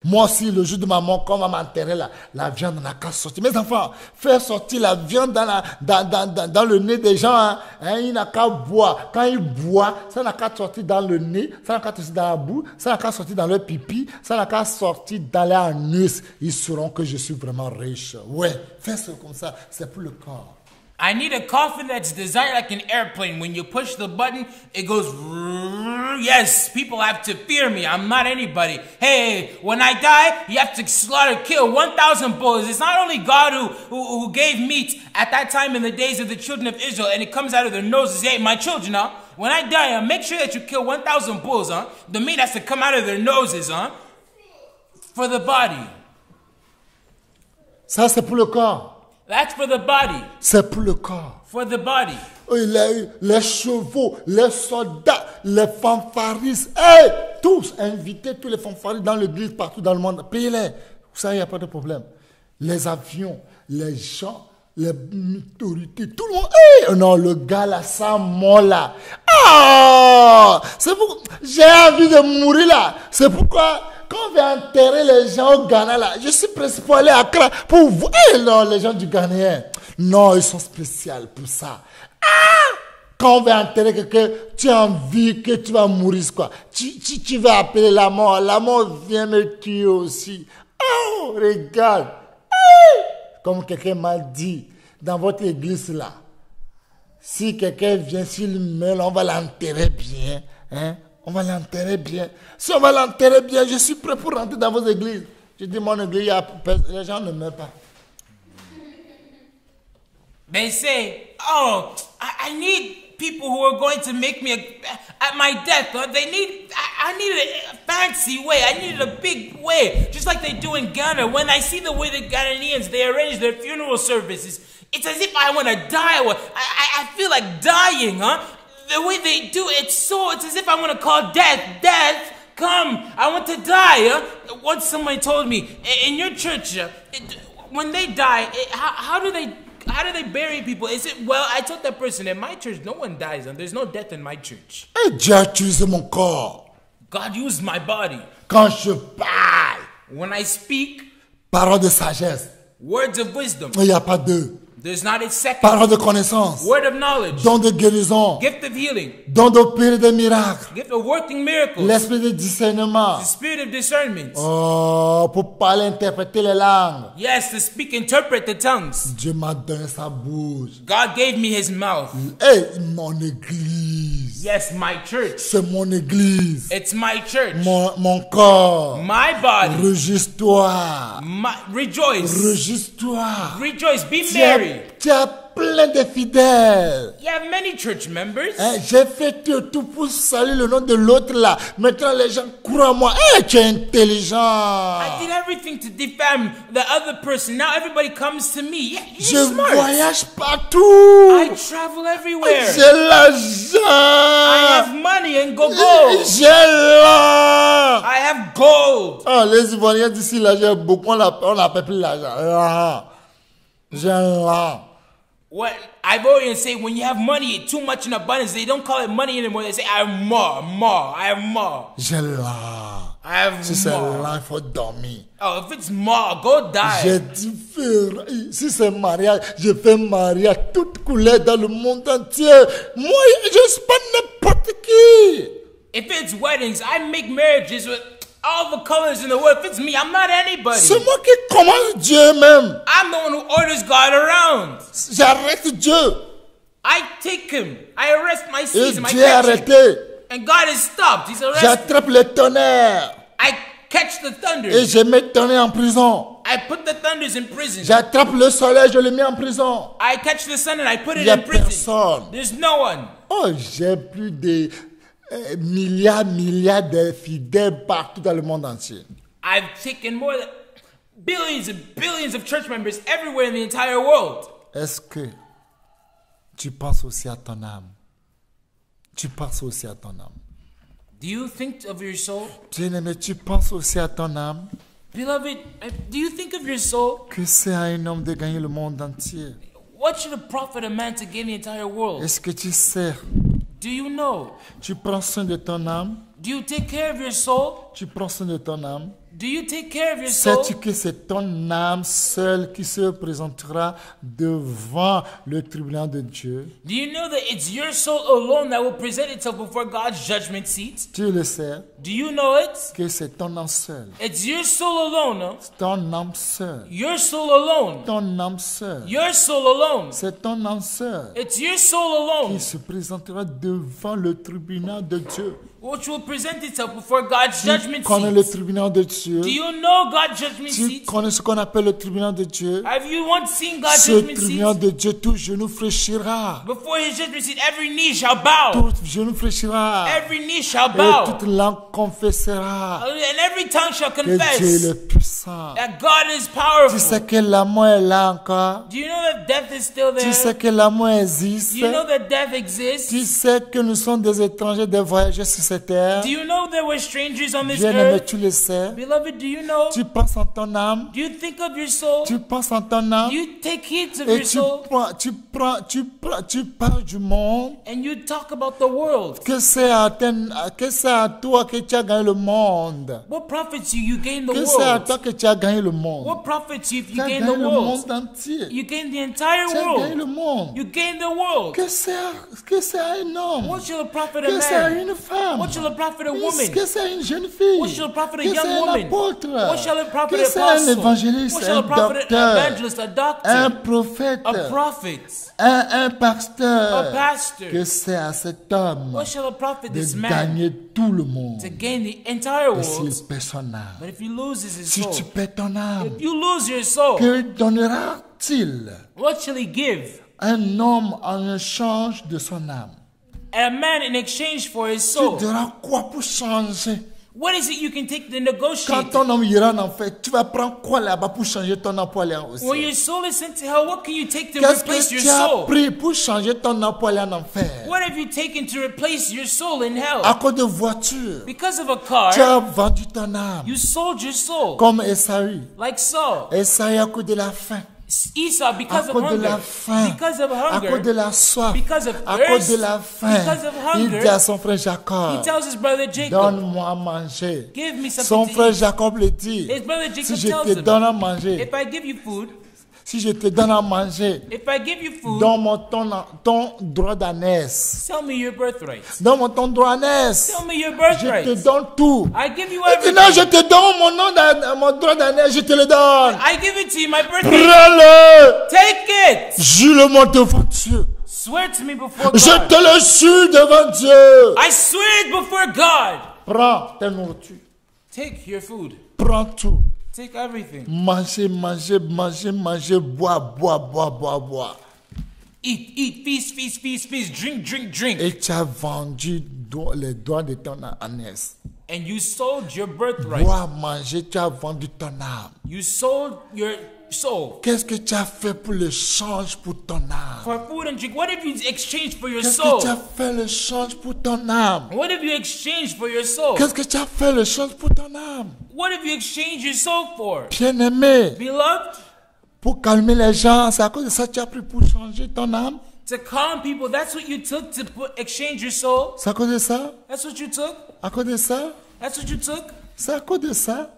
Moi aussi, le jour de ma mort, quand on va m'enterrer, la viande n'a qu'à sortir. Mes enfants, faire sortir la viande dans le nez des gens, hein, il n'a qu'à boire. Quand il boit, ça n'a qu'à sortir dans le nez, ça n'a qu'à sortir dans la boue, ça n'a qu'à sortir dans le pipi, ça n'a qu'à sortir dans les anus. Ils sauront que je suis vraiment riche. Ouais, faire ça comme ça, c'est pour le corps. I need a coffin that's designed like an airplane. When you push the button, it goes. Yes, people have to fear me. I'm not anybody. Hey, when I die, you have to kill 1,000 bulls. It's not only God who gave meat at that time in the days of the children of Israel, and it comes out of their noses. Hey, my children, huh? When I die, make sure that you kill 1,000 bulls, huh? The meat has to come out of their noses, huh? For the body. Ça, c'est pour le corps. That's for the body. C'est pour le corps. For the body. Les chevaux, les soldats, les fanfaristes, hey, tous, invitez tous les fanfaristes dans l'église, partout dans le monde, payez-les. Ça, il n'y a pas de problème. Les avions, les gens, les autorités, tout le monde. Hey, non, le gars là, ça mort là. Ah, c'est pour, j'ai envie de mourir là. C'est pourquoi, quand on vient enterrer les gens au Ghana là, je suis presque pour aller à Accra pour vous. Hey, non, les gens du Ghana, non, ils sont spéciaux pour ça. Ah! Quand on va enterrer quelqu'un, tu as envie que tu vas mourir, quoi. Tu vas appeler la mort vient me tuer aussi. Oh, regarde. Hey! Comme quelqu'un m'a dit, dans votre église là, si quelqu'un vient, s'il meurt, on va l'enterrer bien. Hein? On va l'enterrer bien. Si on va l'enterrer bien, je suis prêt pour rentrer dans vos églises. Je dis, mon église, les gens ne meurent pas. They say, oh, I need people who are going to make me, at my death, they need, I need a fancy way. I need a big way. Just like they do in Ghana. When I see the way the Ghanaians, they arrange their funeral services, it's as if I want to die. I feel like dying, huh? The way they do it, it's as if I want to call death, come, I want to die. Huh? Once somebody told me, in your church, when they die, how do they bury people? Is it, well, I told that person, in my church, no one dies, and there's no death in my church. Et Dieu a utilisé mon corps. God used my body. Quand je parle, when I speak, parole de sagesse, words of wisdom. Il n'y a pas deux. There's not a second. Parole de connaissance. Word of knowledge. Don de guérison. Gift of healing. Don d'opérer des miracles. Gift of working miracles. L'esprit de discernement. The spirit of discernment. Oh, pour parler, interpréter les langues. Yes, to speak, interpret the tongues. Dieu m'a donné sa bouche. God gave me his mouth. Hey, mon église. Yes, my church. C'est mon église. It's my church. Mon corps. My body. Régis-toi. Rejoice. Régis-toi. Rejoice. Be merry. Tu as plein de fidèles. You have many church members. J'ai fait tout pour saluer le nom de l'autre là. Maintenant les gens croient à moi. Tu es intelligent. I did everything to defame the other person. Now everybody comes to me. Yeah, you're smart. Je voyage partout. I travel everywhere. J'ai l'argent. I have money and go. J'ai l'argent. I have gold. Oh, les Ivoiriens d'ici là, j'ai beaucoup. On l'appelle plus l'argent. J'ai l'argent. What Ivorians say, when you have money too much in abundance, they don't call it money anymore. They say, I have more. I have more. J'ai l'argent. I have more. Si c'est là, il faut dormir. Oh, if it's more, go die. J'ai différent. Si c'est mariage, je fais mariage toute couleur dans le monde entier. Moi, je suis pas n'importe qui. If it's weddings, I make marriages with all the colors in the world. If it's me, I'm not anybody. C'est moi qui commande Dieu même. I'm the one who orders God around. J'arrête Dieu. I take him. I arrest my season. Et Dieu a arrêté. And God has stopped. He's arrested. J'attrape le tonnerre. I catch the thunder. Et je mets le tonnerre en prison. I put the thunders in prison. J'attrape le soleil, je le mets en prison. I catch the sun and I put it in prison. Personne. There's no one. Oh, j'ai plus de milliards de fidèles partout dans le monde entier. I've taken more than billions and billions of church members everywhere in the entire world. Est-ce que tu penses aussi à ton âme? Tu penses aussi à ton âme? Do you think of your soul? Bien-aimé, tu penses aussi à ton âme? Beloved, do you think of your soul? Que c'est à un homme de gagner le monde entier? What should it profit a man to gain the entire world? Est-ce que tu sais? Do you know? Tu prends soin de ton âme? Do you take care of your soul? Tu prends soin de ton âme? Do you take care of your soul? Sais-tu que c'est ton âme seule qui se présentera devant le tribunal de Dieu? Do you know that it's your soul alone that will present itself before God's judgment seat? Tu le sais Do you know it? que c'est ton âme seule. It's your soul alone. Huh? C'est ton âme seule. Your soul alone. Ton âme seule. Your soul alone. C'est ton âme seule It's your soul alone qui se présentera devant le tribunal de Dieu. which will present itself before God's Tu judgment connais le seat. tribunal de Dieu? Do you know God's judgment Tu seat? connais ce qu'on appelle le tribunal de Dieu? Have you once seen God's Ce judgment tribunal seat? de Dieu, tout genou fléchira. Before his judgment seat, every knee shall bow. Tout genou fléchira. Every knee shall Et bow. toute langue confessera And every tongue shall que Dieu est confess le puissant. that God is Tu sais powerful. que l'amour est là encore. Do you know that death is still Tu sais there? que l'amour existe. Do you know that death exists? Tu sais que nous sommes des étrangers, des voyageurs sur cette terre. Do you know that we're strangers on this Bien-aimé, earth? tu le sais. Beloved, do you know? Tu penses en ton âme. Do you think of your soul? Tu penses en ton âme. Do you take heed of Et your soul? tu parles du monde. And you talk about the world. Que c'est à toi que tu as gagné le monde. What profits you? You gain the Que c'est à world. toi que tu as gagné le monde. What profits you if Tu you as gain gagné the le world? monde entier. You gain the entire Tu as gagné le world. monde. You gain the world. Que c'est à un homme. What shall it profit a Que c'est à man? une femme. What shall it profit a woman? Que c'est à une jeune fille. What shall it profit a Que c'est young un woman? apôtre. What shall it profit Que an c'est un apostle? évangéliste, What shall un it profit an docteur, evangelist, a un doctor, prophète, a prophet, un a pasteur. pastor? Que c'est à cet homme What shall it profit de this man gagner tout le monde. to gain the entire Et world? s'il perd son âme, But if he loses his si soul, tu perds ton âme, if you lose your soul, que donnera-t-il what shall he give? un homme en échange de son âme? A man in exchange for his Tu soul. donneras quoi pour changer? What is it you can take to Quand negotiate? ton homme ira en enfer, tu vas prendre quoi là-bas pour changer ton âme pour aller en When ciel? your soul is sent to hell, what can you take to Qu'est-ce replace que your tu as soul? pris pour changer ton âme pour aller en enfer? What have you taken to replace your soul in À hell? cause de voiture, Because of a tu car, as vendu ton âme. you sold your soul. Comme Esaü. Like Saul. Esaü à cause de la faim, Esau, à because of cause de la hunger. faim, Because of à cause de hunger. la soif, Because of à cause de thirst. la faim. Because of Il hunger. dit à son frère He Jacob, tells his brother Jacob, donne-moi à manger. give me Son something to frère eat. Jacob le dit, His brother si Jacob je tells te him, donne à manger, if I give you food, si je te donne à manger, if I give you food, donne-moi ton droit d'ânesse. tell me your birthright. Donne-moi ton droit d'ânesse. Tell me your Je te birthright. donne tout. I give you Il dit non, je everything. te donne mon droit d'ânesse, je te le donne. I give it to you, my birthright. Prends-le. Take it. Jure-le-moi devant Dieu. Swear to me before Je God. te le jure devant Dieu. I swear it before God. Prends ta nourriture. Take your food. Prends tout. Take everything. Manger, manger, manger, manger, boire, boire, boire, boire, boire. Eat, eat, feast, feast, feast, feast. Drink, drink, drink. Et tu as vendu les droits de ton ânesse. And you sold your birthright. Boire, manger, tu as vendu ton âme. You sold your soul Qu'est-ce que tu as fait pour le change pour ton âme? for food and drink. What have you exchanged for your Qu'est-ce soul? que tu as fait le change pour ton âme? What have you exchanged for your soul? Qu'est-ce que tu as fait le change pour ton âme? What have you exchanged your soul for? Bien-aimé, Beloved, pour calmer les gens, c'est à cause de ça que tu as pris pour changer ton âme? to calm people, that's what you took to exchange your soul? C'est à cause de ça? That's what you took? À cause de ça? That's what you took? C'est à cause de ça?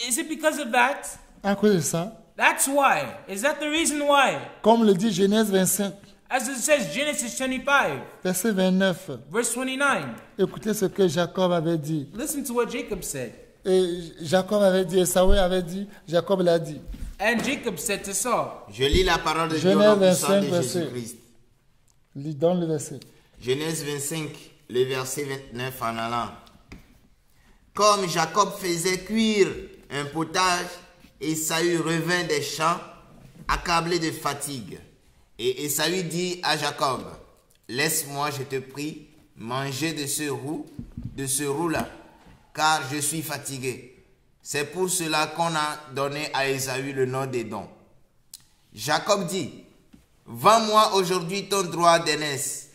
Is it because of that? À cause de ça? That's why. Is that the reason why? Comme le dit Genèse 25, As it says, Genesis 25, verset 29. verse 29. Écoutez ce que Jacob avait dit. Listen to what Jacob said. Et Jacob avait dit, Esaü avait dit, Jacob l'a dit. And Jacob said to Saul, Je lis la parole de Dieu au Genèse nom puissant 25, de verset. Jésus-Christ. Lis dans le verset. Genèse 25, le verset 29 en allant. Comme Jacob faisait cuire un potage, Esaü revint des champs, accablé de fatigue. Et Esaü dit à Jacob, laisse-moi, je te prie, manger de ce roux-là, car je suis fatigué. C'est pour cela qu'on a donné à Esaü le nom d'Édom. Jacob dit, vends-moi aujourd'hui ton droit d'aînesse.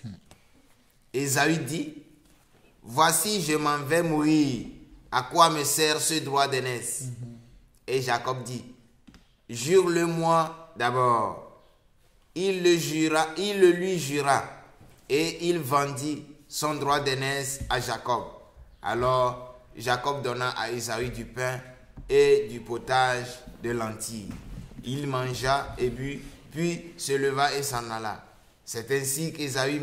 Esaü dit, voici, je m'en vais mourir. À quoi me sert ce droit d'aînesse? Et Jacob dit, jure-le-moi d'abord. Il le lui jura, et il vendit son droit d'aînesse à Jacob. Alors Jacob donna à Ésaü du pain et du potage de lentilles. Il mangea et but, puis se leva et s'en alla. C'est ainsi qu'Ésaü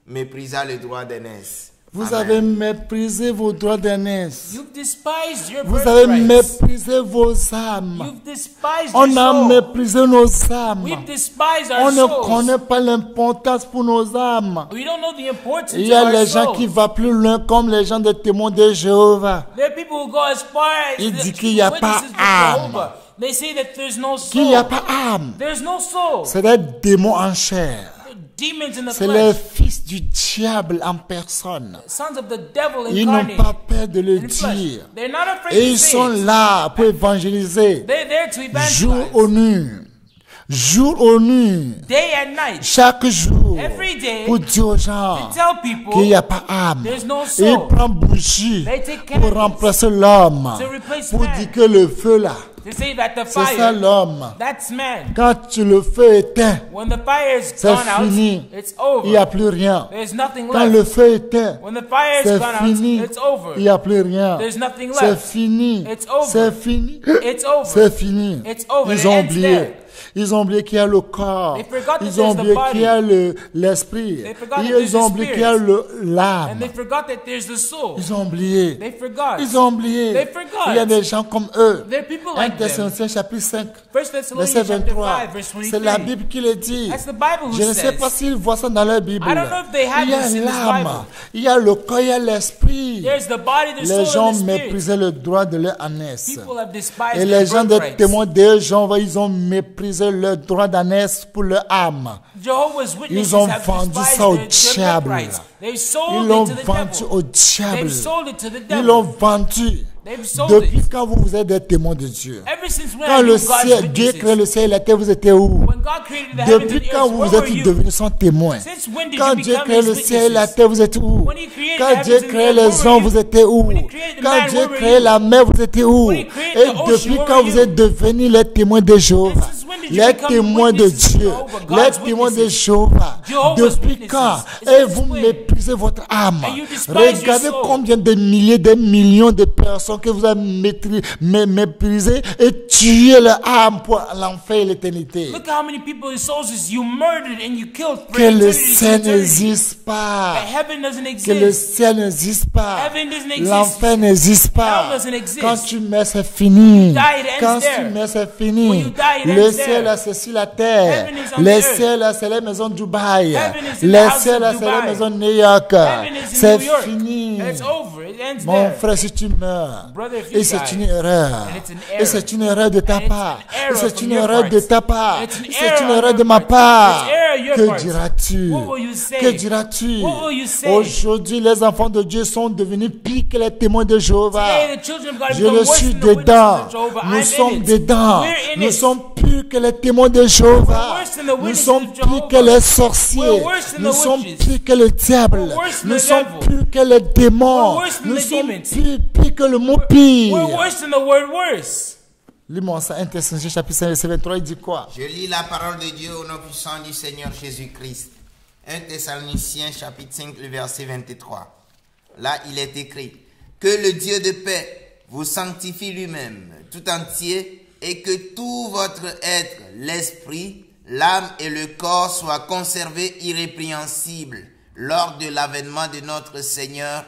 méprisa le droit d'aînesse. Vous Amen. avez méprisé vos droits d'aînesse. You've despised your Vous avez birthrights. méprisé vos âmes. You've despised On your a soul. méprisé nos âmes. We've despised On our ne souls. connaît pas l'importance pour nos âmes. We don't know the importance Il y a of our les gens souls. qui vont plus loin comme les gens des témoins de Jéhovah. There are people who go as far as Il the dit qu'il y a pas witnesses of âme. Jehovah. They say that there's no soul. Qu'il n'y a pas âme. There's no soul. C'est des démons en chair. Demons in the C'est les flesh. fils du diable en personne. Sons of the devil Ils n'ont incarnate pas peur de le in flesh. dire. They're not afraid Et to ils say sont it. là pour évangéliser. They're there to Jour evangelize. au nuit. Jour au nuit. Day and night. Chaque jour. Every day. Pour dire aux gens To tell people qu'il n'y a pas âme. there's no Et il soul. prend bougie They take pour candles remplacer l'homme. to replace Pour man. dire que le feu là, To say that the c'est ça fire, l'homme. that's man. Quand tu le feu éteint, When the fire is c'est gone out, fini. it's Il n'y a over. plus rien. There's nothing Quand left. le feu éteint, When the fire c'est is gone fini. out, it's over. Il n'y a plus rien. There's nothing C'est left. fini. It's over. C'est fini. It's over. C'est fini. It's over. Ils It ont ends oublié. there. Ils ont oublié qu'il y a le corps. They forgot that Ils ont there's the oublié body. qu'il y a l'esprit. They forgot that there's Ils ont the oublié qu'il y a spirit. And l'âme. they forgot that there's the soul. Ils ont oublié. They forgot. Ils ont oublié. They forgot. Il y a des gens comme eux. There are people 1 like them. Thessaloniciens chapitre 5, 1 verset Thessalonians chapter 23. 5, verse 23. C'est la Bible qui le dit. That's the Bible who Je ne sais says. pas s'ils voient ça dans leur Bible. I don't know if they have Il y a this in this l'âme, Bible. il y a le corps, il y a l'esprit. There's the body, the Les soul, gens and the spirit. méprisaient le droit de leur ânesse. People have despised Et their les gens des birthrights. témoins de Jéhovah, ils ont méprisé le droit d'ânesse pour leur âme. Jehovah's Witnesses Ils ont have vendu despised ça au their diable. birthrights. They've Ils sold l'ont it to the vendu devil. au diable. They've sold it to the Ils l'ont devil. vendu. They've sold Depuis it. quand vous êtes des témoins de Dieu? Ever since when Quand are le you God's ciel, Dieu créé witnesses? le ciel et la terre, vous étiez où? When God created the heavens and Depuis the quand earth, vous where were êtes you? devenus son témoin? Since when did Quand you Dieu become créé his le ciel et la witnesses? terre, vous êtes où? When he created Quand the Dieu heavens and créé the earth, les where gens, were you? vous étiez où? When he created the Quand man, Dieu where were créé you? la mer, vous étiez où? When he created Et the ocean, depuis where quand were vous you? êtes devenus les témoins de Jéhovah? And since when did you Les become témoins de witnesses of Dieu, Jehovah, les God's témoins de witnesses? Jéhovah. Jehovah's Depuis witnesses. quand? It's Et since vous when? méprisez votre âme. And you despise your Regardez soul. combien de milliers, de millions de personnes que vous avez méprisées et tué leur âme pour l'enfer et l'éternité. Look how many people's souls you murdered and you killed for Que le eternity to ciel eternity. n'existe pas. That heaven doesn't Que le exist. ciel n'existe pas. Heaven doesn't exist. L'enfer n'existe pas. Hell doesn't exist. Quand tu meurs, c'est fini. die, it ends Quand there. tu meurs, c'est When fini. you die, it Le ends ciel, there. là, c'est sur la terre. Heaven is on Le the earth. ciel, là, c'est la maison de Dubaï. Heaven is in Le the house ciel, of là, c'est la Dubai. maison de New York. Heaven is in C'est New York. fini. It's over. It ends Mon there. frère, si tu meurs, Brother, if you et c'est die, une erreur, and it's an et c'est une erreur de ta and it's part, an error et c'est from une your erreur part, de ta part, it's an et c'est error une on erreur your de ma part, part. it's error on your Que part. diras-tu? What will you say? Que diras-tu? What will you say? Aujourd'hui, les enfants de Dieu sont devenus pires que les témoins de Jéhovah. Today, the children of God Je become le worse suis than the witnesses dedans. of Jehovah. Nous I'm sommes in it. dedans. We're in Nous it. sommes pires que les témoins de Jéhovah. We're worse than the Nous witnesses sommes of pires Jehovah. que les sorciers. We're worse than Nous the sommes witches. pires que le diable. We're worse than Nous the sommes devil. pires que les démons. We're worse than Nous the sommes demons. pires que le mot pire. We're worse than the word worse. Lis-moi ça, 1 Thessaloniciens chapitre 5, verset 23, il dit quoi? Je lis la parole de Dieu au nom puissant du Seigneur Jésus-Christ. 1 Thessaloniciens chapitre 5, le verset 23. Là, il est écrit: que le Dieu de paix vous sanctifie lui-même tout entier et que tout votre être, l'esprit, l'âme et le corps soient conservés irrépréhensibles lors de l'avènement de notre Seigneur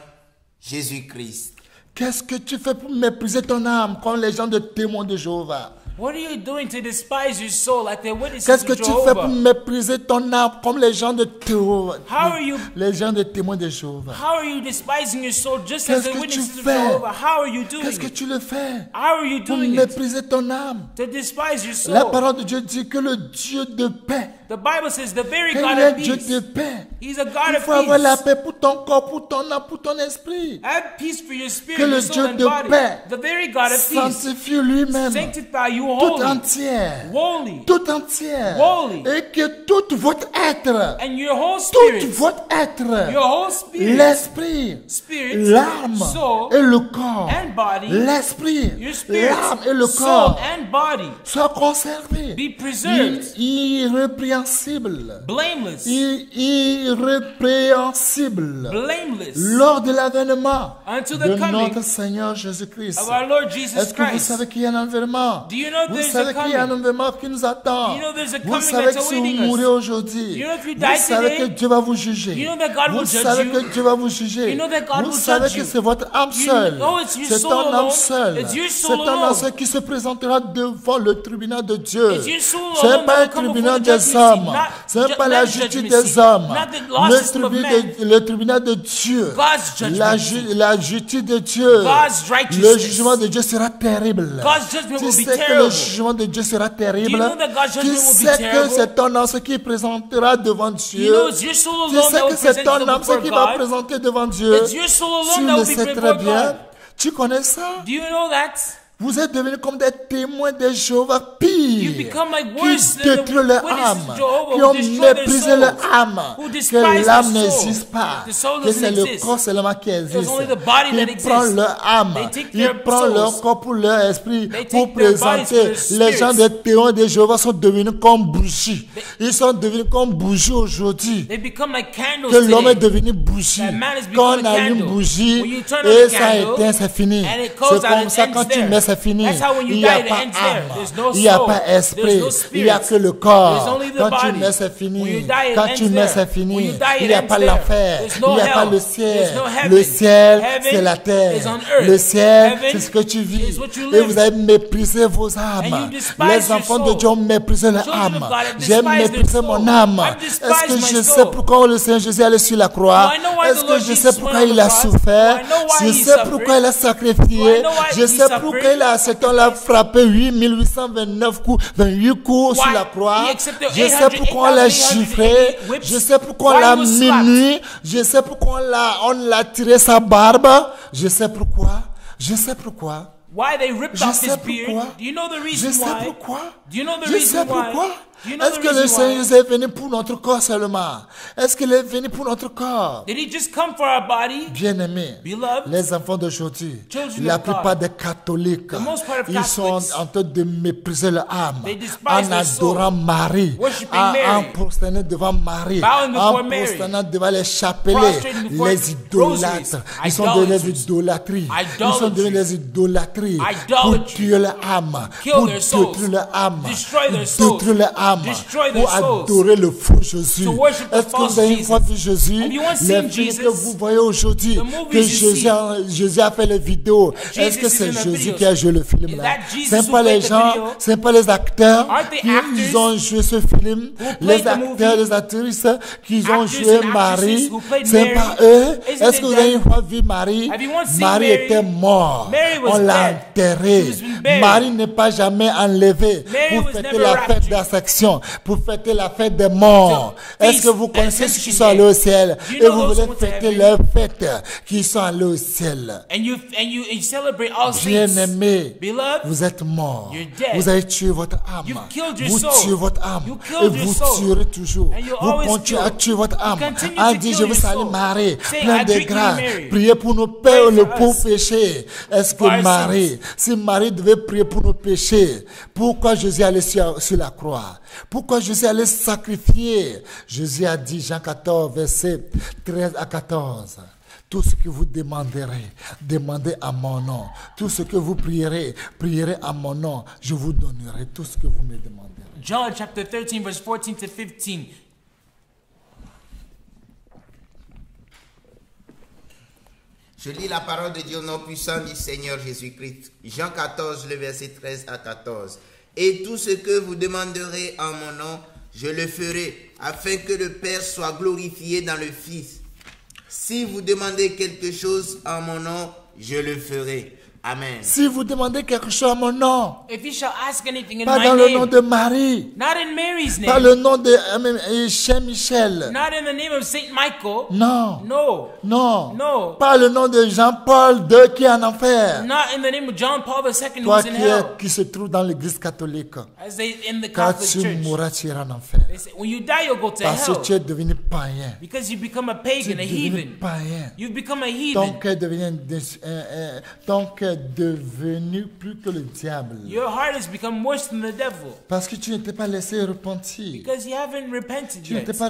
Jésus-Christ. Qu'est-ce que tu fais pour mépriser ton âme comme les gens de témoins de Jéhovah? What are you doing to despise your soul like the witnesses Qu'est-ce que of tu fais pour Jehovah? mépriser ton âme comme les gens de Jéhovah? How are you- Les gens de témoins de Jéhovah. How are you despising your soul just as Qu'est-ce the que tu witnesses of fais? Jehovah? How are you doing Qu'est-ce que it? tu le fais How are you pour doing it? mépriser ton âme? To despise your La soul. parole de Dieu dit que le Dieu de paix, The Bible says the very qu'il God est of Dieu peace. de paix. He's a God Il of faut avoir la peace. paix pour ton corps, pour ton âme, pour ton esprit. Have peace for your spirit, Que le your soul, Dieu and de body. paix The very God of peace. Sanctifie lui-même Sanctify you tout holy. entière. Holy. Tout entière. Holy. Et que tout votre être, And your whole tout spirit. votre être, Your whole spirit. l'esprit, Spirit. l'âme Soul. et le corps, And body. l'esprit, Your spirit. l'âme et le Soul corps and body. soient conservés, Be preserved. irrépréhensibles irrépréhensible, blameless, irrépréhensible blameless, lors de l'avènement unto de the coming notre Seigneur Jésus-Christ. of our Lord Jesus Est-ce que vous Christ. savez qu'il y a un enlèvement? Do you know Vous there's savez a qu'il y a un coming? enlèvement qui nous attend. Do you know there's a Vous coming savez that's que si vous awaiting mourrez us? aujourd'hui, You know if you vous die savez que today, Dieu va vous juger. you know that God Vous will judge savez you. que Dieu va vous juger. You know that God Vous will savez judge que you. c'est votre âme You seule. know it's your C'est soul ton âme alone. seule. It's your C'est soul ton âme alone. seule qui se présentera devant le tribunal de Dieu. It's your soul Ce alone n'est pas that un will come tribunal before the des judgment hommes. seat, Ce n'est pas not la the justice judgment des seat, hommes. not the law system of man. Le tribunal de Dieu. God's judgment La justice de Dieu. God's Le righteousness. jugement de Dieu sera terrible. God's judgment Tu will be sais que le terrible. jugement de Dieu sera Do terrible. you know that God's Tu judgment will be sais que terrible? c'est ton âme qui présentera devant Dieu. You know it's your soul Tu alone sais that que will c'est present ton you âme before qui va God. présenter devant Dieu. It's your soul Tu alone that le will be sais très before bien. God. Tu connais ça? Do you know that? Vous êtes devenus comme des témoins de Jéhovah pire, You become like qui worse than the détruisent leur witnesses âme, of Jehovah, qui who ont destroy their méprisé leur souls, âme, who que despise l'âme their n'existe soul, pas, the soul que doesn't c'est le exist. corps seulement qui existe. only the body that Ils exists. prennent leur âme, They take ils their prennent souls. leur corps pour leur esprit, They pour take their bodies présenter. for their Les gens spirits. des témoins de Jéhovah sont devenus comme bougies. Ils sont devenus comme bougies aujourd'hui. They become like candles Que l'homme est today. devenu bougie. That man has Quand become on a allume candle. bougie When you turn on et the ça candle, éteint, c'est fini. and it goes C'est out, comme it ça ends quand tu there. mets, c'est fini. That's how when you Il n'y a die, it pas ends there. âme, There's no il n'y a soul. pas There's esprit, no il n'y a spirit. que le corps. There's only the Quand tu body. mets, c'est When fini. you die, it Quand ends tu mets, there. c'est fini. When you die, Il it n'y a ends pas there. l'enfer, There's no il n'y a pas hell. le ciel. There's no heaven. Le ciel, Heaven c'est la terre. is on earth. Le ciel, Heaven c'est ce que tu vis. is what you Et live. vous avez méprisé vos And âmes. you despise Les your enfants de soul. Dieu ont méprisé leur Children of âme. God have J'ai despised their méprisé soul. mon âme. I've despised Est-ce que my je soul. sais pourquoi le Seigneur Jésus est allé sur la croix? Do I know why Est-ce the que Lord je Jesus sais pourquoi went on il the a cross? souffert? Do I know why Je he sais suffered? pourquoi il a Do sacrifié. I know why Je he sais suffered? pourquoi cet homme l'a frappé 8829 coups, 28 coups sur Why la croix. he accepted Je sais pourquoi on l'a 8,888 chiffré. whips. Je sais pourquoi on Why l'a he was mis slapped. nu. Je sais pourquoi on l'a tiré sa barbe. Je sais pourquoi. Je sais pourquoi. Why they ripped Je off sais his beard? pourquoi. Do you know the Je reason sais why? pourquoi. Do you know the Je sais reason why? pourquoi. Do you know Est-ce the que le reason Seigneur why? Jésus est venu pour notre corps seulement? Est-ce qu'il est venu pour notre corps? Did he just come for our body? Bien-aimés, Beloved, les enfants d'aujourd'hui, children la of God, plupart des catholiques, the most part of ils sont Catholics, en train de mépriser leur âme they despise en their soul, adorant Marie, worshiping en Mary, prosternant devant Marie, bowing before en Mary, prosternant devant les chapelets, prostrating before les idolâtres. rosaries, Ils sont devenus idolaters, des idolâtries. Ils sont idolatry, devenus des idolâtries pour idolatry, tuer leur âme, kill pour their souls, détruire leur âme, destroy their pour souls, détruire leur âme, destroy their pour souls, adorer le faux Jésus. to worship the Est-ce que false vous avez une Jesus? fois vu Jésus? Have you once Les seen films que Jesus? vous voyez aujourd'hui, The movies que you Jésus a fait les vidéos. Jesus Est-ce que is c'est in the Jésus videos. qui a joué le film Is là? that Jesus C'est who pas les played the gens, video? c'est pas les acteurs Aren't they qui actors ont joué ce film, who les played the acteurs, movie? les actrices qui ont Actors joué and Marie. actresses who played C'est Mary. pas eux. Isn't Est-ce it que vous avez them? une fois vu Marie? Have you once seen Marie Mary? était morte. Mary was On l'a dead. enterrée. She was been buried. Marie n'est pas jamais enlevée Mary pour was fêter never la raptured. fête d'ascension, pour fêter la fête des morts. To Est-ce que vous feast connaissez ceux qui Ascension sont allés au ciel Do you et know vous those voulez who went to fêter heaven? leur fête qui sont allés au ciel? And you celebrate all saints. Bien-aimés, Beloved, vous êtes morts. you're dead. Vous avez tué votre âme. You've killed your Vous soul. tuez votre âme. You Et killed your vous soul. tuerez toujours. And you'll Vous always continuez à kill. tuer votre âme. You continue En to disant, kill je veux your saluer soul. Marie, Saying, plein I de greet you, grâce. Mary. Priez pour nos Pray pères, le for pauvre us. péché. Est-ce For que our Marie, si Marie devait prier pour nos péchés, pourquoi Jésus allait sur la croix? Pourquoi Jésus allait se sacrifier? Jésus a dit, Jean 14, verset 13 à 14. Tout ce que vous demanderez, demandez à mon nom. Tout ce que vous prierez, prierez à mon nom. Je vous donnerai tout ce que vous me demanderez. John chapter 13, verse 14 to 15. Je lis la parole de Dieu au nom puissant du Seigneur Jésus-Christ. Jean 14, le verset 13 à 14. Et tout ce que vous demanderez en mon nom, je le ferai, afin que le Père soit glorifié dans le Fils. Si vous demandez quelque chose en mon nom, je le ferai. Amen. Si vous demandez quelque chose à mon nom, If you shall ask anything in pas my dans le nom name, de Marie, not in Mary's pas name, le nom de Saint Michel. not in the name of Saint Michael, Non, no, non, No. pas le nom de Jean-Paul II qui est en enfer. not in the name of John Paul II Toi who's in qui, hell, qui se trouve dans l'église catholique, as they in the quand Catholic tu Church. mourras, tu iras en enfer. They say, when you die, you'll go to Parce que hell tu es devenu païen. because you become a Tu es pagan, a devenu heathen. païen. You've become a Ton heathen. cœur devient, ton cœur est devenu plus que le diable. Your heart has become worse than the devil Parce que tu ne t'es pas laissé repentir. because you haven't repented Tu ne yet. t'es pas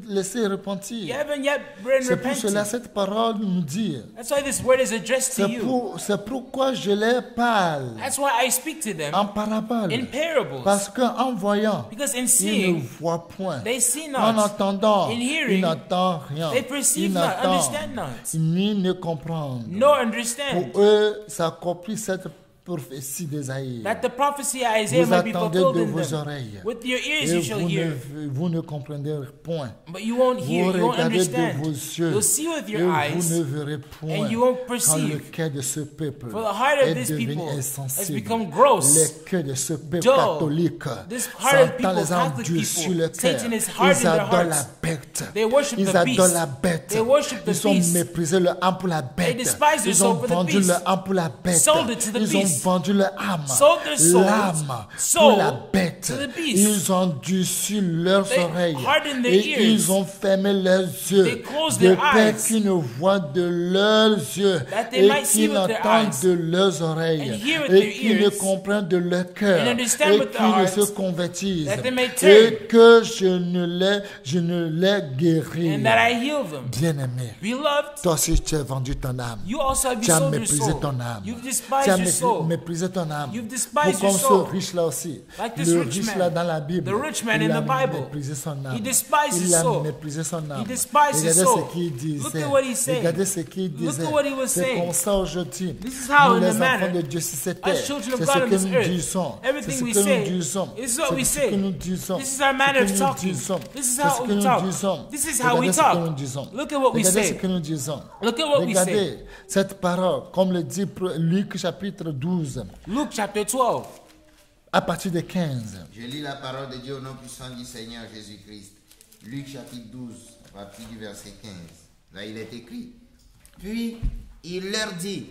laissé You repentir. haven't yet been C'est pour cela repented. cette parole nous dit. That's why this word is addressed to you. C'est pourquoi je les parle That's why I speak to them en parabole. in parables. Parce qu'en voyant, Because in ils ne seeing, voient point. they see En not. entendant, In ils hearing, n'entendent rien. they Ils perceive not, n'entendent understand not, ni ne comprennent. nor understand. Pour eux, s'accomplit cette prophétie d'Ésaïe. That the prophecy of Isaiah Vous might be attendez fulfilled de in vos them. oreilles. With your ears Et you shall hear, vous ne comprendrez point. but you won't hear, Vous you won't regardez de understand. vos yeux. You'll see with Et your vous eyes, ne verrez point. and you won't Quand le perceive. cœur de ce peuple For the heart of est this devenu people has insensible. become gross, Le cœur de ce peuple dull. catholique This heart of sentant people, les âmes Catholic Dieu sur le people, cœur. Satan is Ils hard in their adorent la hearts. bête. They worship Ils the adorent beast. la bête. They worship the Ils ont beast. méprisé leur âme pour la bête. despise their Ils soul ont for the vendu beast. leur âme pour la bête. Sold it to the Ils ont beast. vendu leur âme. Sold their souls, L'âme pour soul la bête. to the beast. Ils ont endurci leurs They oreilles. hardened their Et ears. ils ont fermé leurs yeux. They closed De their peur eyes. qu'ils ne voient de leurs yeux. That they Et might see qu'ils with their n'entendent eyes. de leurs oreilles. And hear with Et their qu'ils ne ears. comprennent de leur cœur. And understand Et with their qu'ils ne hearts. se convertissent. That they may turn. Et que je ne les guéris. and that I heal them. Bien-aimé, Beloved, toi aussi tu as vendu ton âme. you also have Tu as sold your méprisé soul. ton âme. You've Tu despised as your soul. méprisé ton âme. You've despised Comme your ce soul. riche-là aussi. Like this Le rich man. riche-là dans la Bible. The rich man il in a the Bible. méprisé son âme. He despised Il his a soul. méprisé son âme. He despised his Regardez soul. ce qu'il disait. Look at what he said. Regardez ce qu'il Look disait. at what he was C'est saying. comme ça aujourd'hui. This is how, Nous, in les a enfants manner, de Dieu sur cette as terre, children c'est of ce God on que this nous earth, disons. C'est everything ce we que nous say, disons. this is what C'est we ce say. que nous disons. This is our C'est manner ce of que nous talking. disons. This is C'est how ce que we nous talk. disons. This is how we Regardez ce que nous talk. disons. Look at what we Regardez ce say. que nous disons. Look at what we say. Regardez cette parole, comme le dit Luc chapitre 12, Luke chapter 12. à partir de 15. Je lis la parole de Dieu au nom puissant du Seigneur Jésus-Christ. Luc chapitre 12, à partir du verset 15. Là, il est écrit. Puis, il leur dit,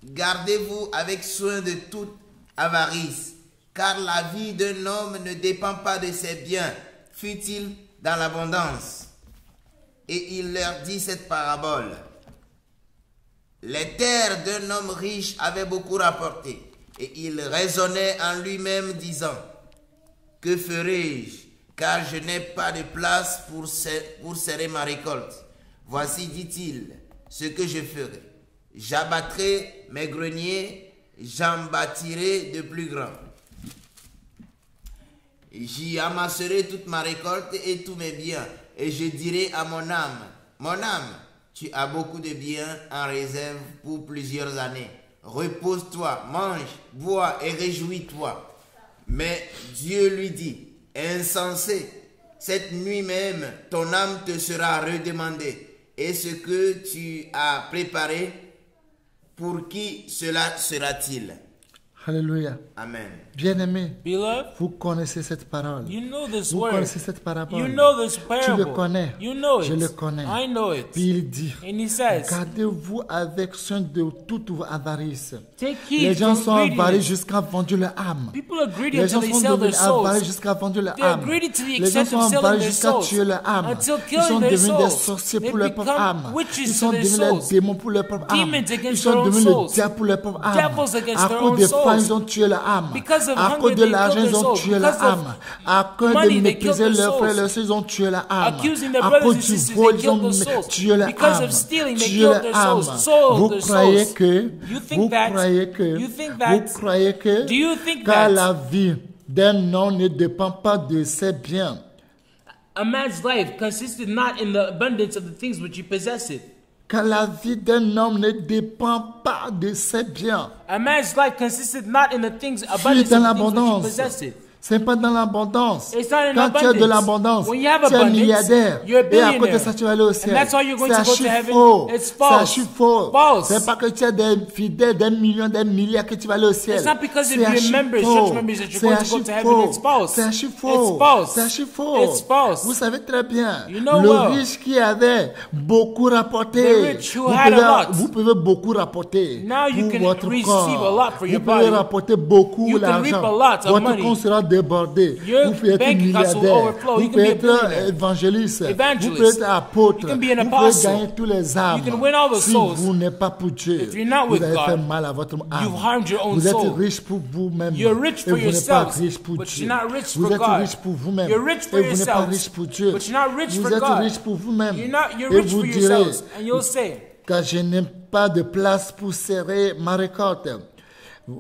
gardez-vous avec soin de toute avarice, car la vie d'un homme ne dépend pas de ses biens, fut-il dans l'abondance. Et il leur dit cette parabole. Les terres d'un homme riche avaient beaucoup rapporté. Et il raisonnait en lui-même disant, que ferai-je, car je n'ai pas de place pour serrer ma récolte. Voici, dit-il, ce que je ferai. J'abattrai mes greniers, j'en bâtirai de plus grands. J'y amasserai toute ma récolte et tous mes biens. Et je dirai à mon âme, tu as beaucoup de biens en réserve pour plusieurs années. Repose-toi, mange, bois et réjouis-toi. Mais Dieu lui dit, insensé, cette nuit même, ton âme te sera redemandée. Et ce que tu as préparé, pour qui cela sera-t-il? Alléluia. Amen. Bien-aimé, Beloved, vous connaissez cette parole. you know this Vous word. connaissez cette parabole. You know this Tu parable. le connais. You know it. Je le connais. I know it. Puis il dit, And he says, gardez-vous avec soin de toute avarice. take Les heed gens from sont avares greediness. jusqu'à vendre leur âme. People are greedy Les until gens they sont sell their devenus avares souls. jusqu'à vendre leur They are âme. greedy to the Les gens extent sont of selling avares their jusqu'à souls. tuer leur âme. Until Ils sont killing their devenus des souls. sorciers They pour leur propre become âme. witches Ils to sont their devenus souls. des démons pour leur propre âme. Demons against Ils sont their own devenus souls. le diable pour leur propre âme. Devils against À their cause own de souls. faim, ils ont tué leur âme. Because of À hunger, cause de they l'argent, killed ils their ont souls. tué leur Because of âme. À cause money, de they mépriser killed their leurs frères et souls. leurs sœurs, ils ont tué leur âme. Accusing their À brothers cause and du sisters, vol, they ils ont killed their souls. tué leur Because âme. of stealing, they Tué killed leur their âme. souls, sold Vous their croyez souls. que, You think vous that- croyez que, you think vous that- croyez que, Do you think car that- la vie d'un homme ne dépend pas de ses biens. A man's life consisted not in the abundance of the things which he possessed. Car la vie d'un homme ne dépend pas de ses biens. A man's life consisted not in the things Tu es abundance dans of the things which he l'abondance. possessed. C'est pas dans l'abondance. It's not in Quand tu as de abundance. l'abondance, When you have tu es abundance, milliardaire. you're a Et à côté de billionaire. ça, tu vas aller au ciel. And that's why you're going C'est to un go to chiffre heaven. faux. It's C'est un false. chiffre faux. False. C'est pas que tu as des fidèles, des millions, des milliards que tu vas aller au ciel. It's not because of C'est un your chiffre members, faux. church members, that you're C'est going un to go chiffre to heaven. faux. It's false. C'est un chiffre faux. It's false. C'est un chiffre faux. It's false. Vous savez très bien. You know le well. riche qui avait beaucoup rapporté. The rich who vous, had a pouvez, lot. vous pouvez beaucoup rapporter Now you pour can votre receive corps. a lot for your Vous pouvez body. rapporter beaucoup You can reap l'argent. a lot of Votre money. compte sera déborder. Your Vous pouvez être bank accounts will milliardaire. overflow. Vous You can pouvez be a être billionaire. évangéliste. Evangelist. Vous pouvez être apôtre. You can be an Vous pouvez apostle. gagner tous les âmes. You can win all the Si souls. vous n'êtes pas pour Dieu, If you're not vous with avez God, fait mal à votre âme. you've harmed your own Vous êtes soul. riche pour vous-même. You're rich Et for vous n'êtes pas yourselves, riche pour but Dieu. you're not rich Vous for êtes God. riche pour vous-même. You're rich for Et vous n'êtes pas yourselves, riche pour Dieu. but you're not rich Vous for êtes God. riche pour vous-même. You're Et rich vous for direz, yourselves. And you'll say, car je n'ai pas de place pour serrer ma récolte.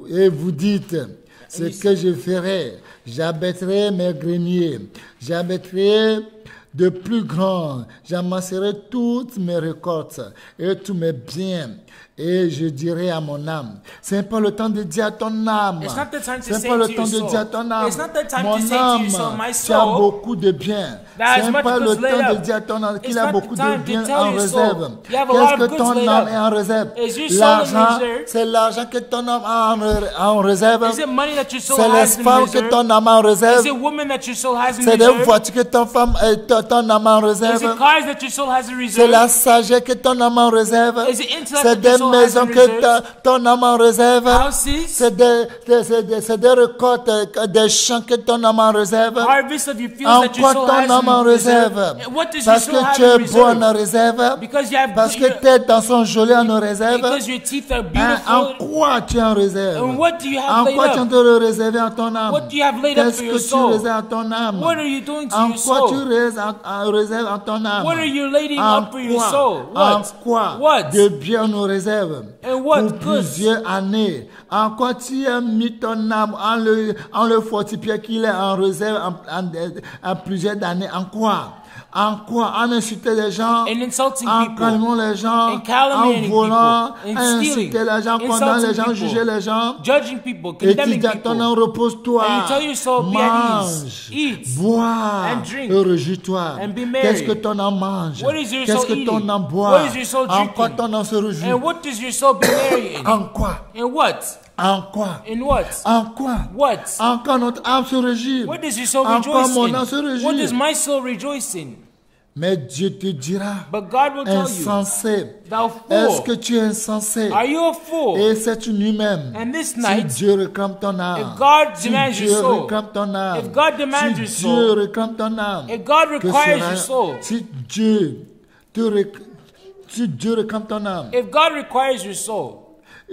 Et vous dites, ce que je ferai, j'abattrai mes greniers, j'abattrai de plus grands, j'amasserai toutes mes récoltes et tous mes biens. Et je dirai à mon âme, ce n'est pas le temps de dire à ton âme, It's not the time to ce n'est say pas le to temps your de soul. dire à ton âme, It's not the time mon to say to âme, your soul, my tu as soul, beaucoup de biens. that Ce as n'est much pas le goods laid temps de up. dire à ton âme qu'il It's a not beaucoup the de time to biens tell en your réserve. soul, you have a lot Qu'est-ce of que goods ton laid âme up. est en réserve? Is your soul in L'argent, reserve? c'est l'argent que ton âme a en réserve. Is it money that your soul C'est has in l'espoir que reserve? ton âme a en réserve. Is it woman that your soul has in C'est des reserve? voitures que ton âme a en Is réserve. it cars that your soul has in C'est reserve? la sagesse que ton âme a en réserve. Is it intellect C'est that des your soul has maisons in que reserve? ton âme a en réserve. Houses? C'est des récoltes, des champs que ton âme a en réserve. Harvest of your fields En that your quoi soul ton has âme en in reserve? réserve? And what does your Parce soul que have tu in es bon reserve? en réserve. Because you have Parce que tes dents sont jolies en réserve. because your teeth are Hein, en beautiful. quoi tu es en réserve? And what do you have En laid quoi tu es en up? train de réserver à ton âme? What do you have laid up Qu'est-ce for que your tu soul? réserves à ton âme? What are you doing to En your quoi tu soul? réserves à ton âme? What are you laying En up for your quoi? soul? En What? quoi? What? De bien nous réserve. And what Pour goods? plusieurs années. En quoi tu as mis ton âme en le fortifiant qu'il est en réserve en plusieurs années? En quoi? En quoi? En insultant les gens, In insulting en people, calmant les gens, in calumniating en volant, people, in en stealing, insulter les gens, condamnant les gens, insulting juger people, les gens. judging people, Et tu condemning dis à ton people. âme, repose-toi, And you tell your soul, be at ease, mange, eat, bois, and drink, et réjouis-toi. and be merry. Qu'est-ce que ton âme mange? What is your Qu'est-ce soul que ton eating? âme boit? What is your soul En quoi drinking? ton âme se réjouit? And what does your soul be merry in? En quoi? In what? En quoi? In what? En quoi? What? En quoi notre âme se réjouit? What does your soul En quoi rejoice mon âme se in? réjouit? What does my soul rejoice in? Mais Dieu te dira, But God will tell you, insensé, thou est-ce fool, que tu es insensé? are you a fool? Et cette nuit même, And this si night, Dieu réclame ton âme, if God si demands Dieu your soul, réclame ton âme, if God demands si your Dieu soul, réclame ton âme, if God que requires sera- your soul, si Dieu réclame ton âme, if God requires your soul,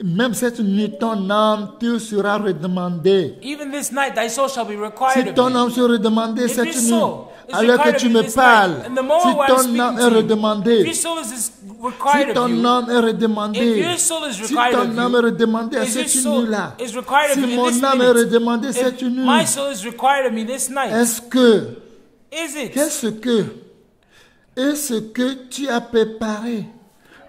même cette nuit, ton âme te sera redemandée. even this night thy soul shall be Si required ton of me. âme se redemandée If cette your nuit, soul is alors que required tu of me you this parles, night, and the moment si where I'm ton speaking âme to est you, if redemandée, your soul is si required of ton you, âme est redemandée, if your soul is si required ton of âme you, est redemandée à if your cette soul nuit-là, is required si of you in mon this âme est minute, redemandée cette if nuit, my soul is required of me this night, est-ce que, is qu'est-ce que tu as préparé?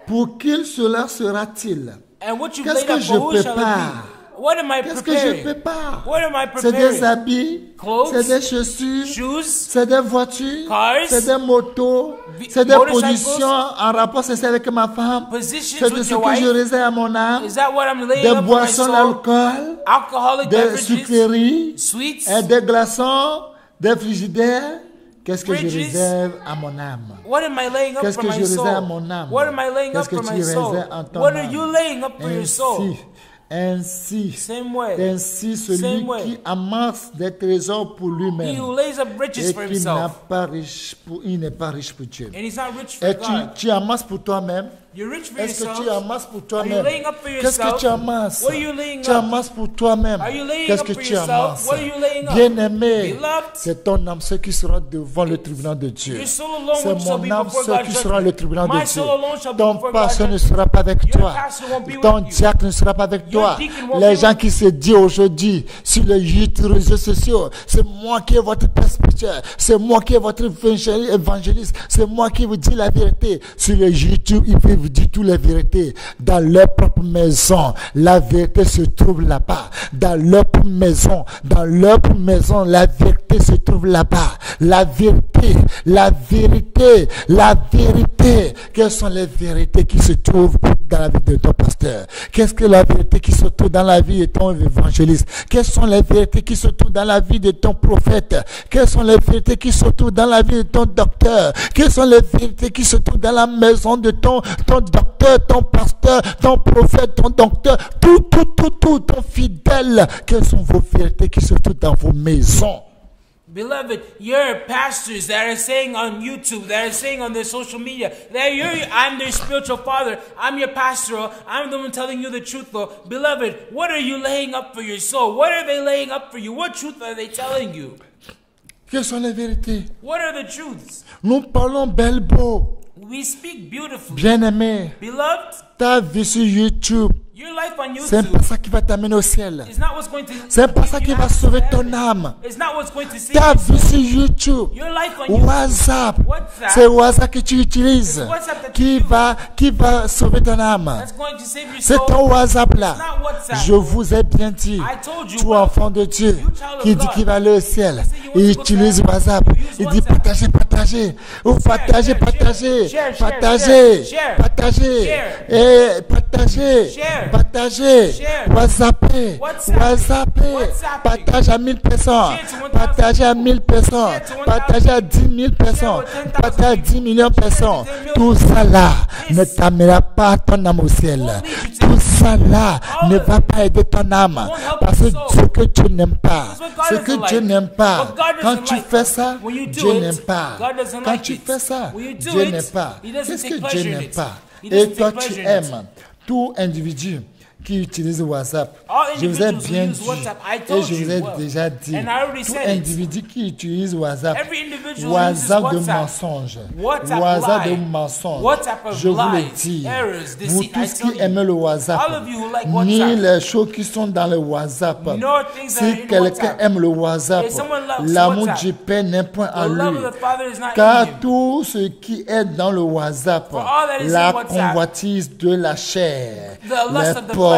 Pour qui cela sera-t-il? and what you've Qu'est-ce laid que up je for who shall it prépare? be? What am I Qu'est-ce que je preparing? prépare? What am I C'est des preparing? habits, Clothes, c'est des chaussures, Shoes, c'est des voitures, Cars, c'est des motos, c'est des motorcycles, positions en rapport c'est avec ma femme. positions C'est de with ce your que je wife. réserve à mon âme. Is that what I'm laying Des up for my boissons soul? d'alcool, Alcoholic des beverages, sucreries, sweets, et des glaçons, des frigidaires. Qu'est-ce que je Fridges. réserve à mon âme? what am I laying up Qu'est-ce for que my je réserve à soul? mon âme? What am I laying up Qu'est-ce que for tu my soul? réserves en ton What are âme? you laying up for your soul? Ainsi, Same way. ainsi celui Same way. qui amasse des trésors pour He lui-même who lays up riches et for qui n'a himself, pas riche pour, il n'est pas riche pour Dieu. and he's not rich for Et God. tu amasses pour toi-même. You're rich for Est-ce que yourself. tu amasses pour Are you toi-même? laying up for Qu'est-ce que yourself? tu amasses? What are you laying Tu up? amasses pour toi-même. Are you laying Qu'est-ce up que for tu yourself? amasses? What are you laying up? Bien-aimé, Beloved, c'est ton âme seul qui sera devant le tribunal de Dieu. your soul alone C'est which shall mon be âme before seul God's qui sera le judgment. tribunal de My Dieu. soul alone shall be Ton before pasteur God's ne judgment. sera pas avec Your toi. pastor won't be Ton with you. diacre ne sera pas avec Your toi. deacon won't Les be gens with qui se disent aujourd'hui sur les réseaux sociaux, c'est moi qui est votre perspective, c'est moi qui est votre évangéliste, c'est moi qui vous dis la vérité. Sur les YouTube, ils peuvent vous dire toutes les vérités. Dans leur propre maison, la vérité se trouve là-bas. Dans leur propre maison, la vérité se trouve là-bas. la vérité, la vérité, la vérité. Quelles sont les vérités qui se trouvent dans la vie de ton pasteur? Qu'est-ce que la vérité qui se trouve dans la vie de ton évangéliste? Quelles sont les vérités qui se trouvent dans la vie de ton prophète? Quelles sont les vérités qui se trouvent dans la vie de ton docteur? Quelles sont les vérités qui se trouvent dans la maison de ton docteur, ton pasteur, ton prophète, ton docteur, tout, ton fidèle? Quelles sont vos vérités qui se trouvent dans vos maisons? Beloved, your pastors that are saying on YouTube, that are saying on their social media, I'm their spiritual father, I'm your pastor, I'm the one telling you the truth, Lord. Beloved, what are you laying up for your soul? What are they laying up for you? What truth are they telling you? Quelles sont les vérités? What are the truths? Nous parlons bel beau. We speak beautifully. Bien-aimé, Beloved, ta vie sur YouTube, your life on c'est YouTube pas ça qui va t'amener au ciel. is not what's going to C'est pas ça give qui you va access sauver to ton heaven. âme. It's not what's going to save Ta your vie soul. sur YouTube, Your life on YouTube. WhatsApp, WhatsApp. c'est WhatsApp que tu utilises It's WhatsApp that qui you use. va sauver ton âme. That's going to save your C'est soul. ton WhatsApp là. It's not WhatsApp. Je vous ai bien dit, I told you, toi enfant de Dieu, you child of qui dit God. qu'il va aller au ciel, you il want to go utilise to heaven, WhatsApp. you use Il dit WhatsApp. partagez. Ou partagez. Share. Partagez. Share. Et partagez. Share. Partagez. Share. WhatsAppez. WhatsApping. Partage à 1000 personnes. Share to 1000 Partage à 1000 personnes. Share to 1000 Partage à 10 000 personnes. Share with 10,000 Partage à 10 millions de personnes. Share with 10 Tout million. ça là Yes. ne t'amènera pas ton âme au ciel. Won't lead you to Tout ça là All ne of va pas aider ton âme. Won't help Parce que your soul. ce que Dieu n'aime pas, That's what God ce doesn't que like. Dieu n'aime pas, What God quand doesn't tu like. fais ça, When you do Dieu it, n'aime pas. God doesn't Quand like tu it. fais ça, When you do Dieu it, n'aime pas. He doesn't Qu'est-ce take que Dieu pleasure in n'aime it. pas? He Et doesn't toi, take tu pleasure in it. aimes tout individu qui utilise WhatsApp. All Je vous ai individuals who bien use dit, WhatsApp, I et told je vous you ai well. déjà dit, And I already tout said it. individu qui utilise WhatsApp, Every individual WhatsApp uses de WhatsApp. mensonge, WhatsApp WhatsApp de lie. mensonge, WhatsApp of je vous le lies, dis, errors, vous deceit, tous I qui tell you. aimez le WhatsApp, All of you who like ni WhatsApp. les choses qui sont dans le WhatsApp, No things that are si in quelqu'un WhatsApp. aime le WhatsApp, If someone loves l'amour WhatsApp, du Père n'est point en The love lui. of the Father is not Car in him. tout ce qui est dans le WhatsApp, For all that is in la WhatsApp, convoitise de la chair, the lust les of the pornos,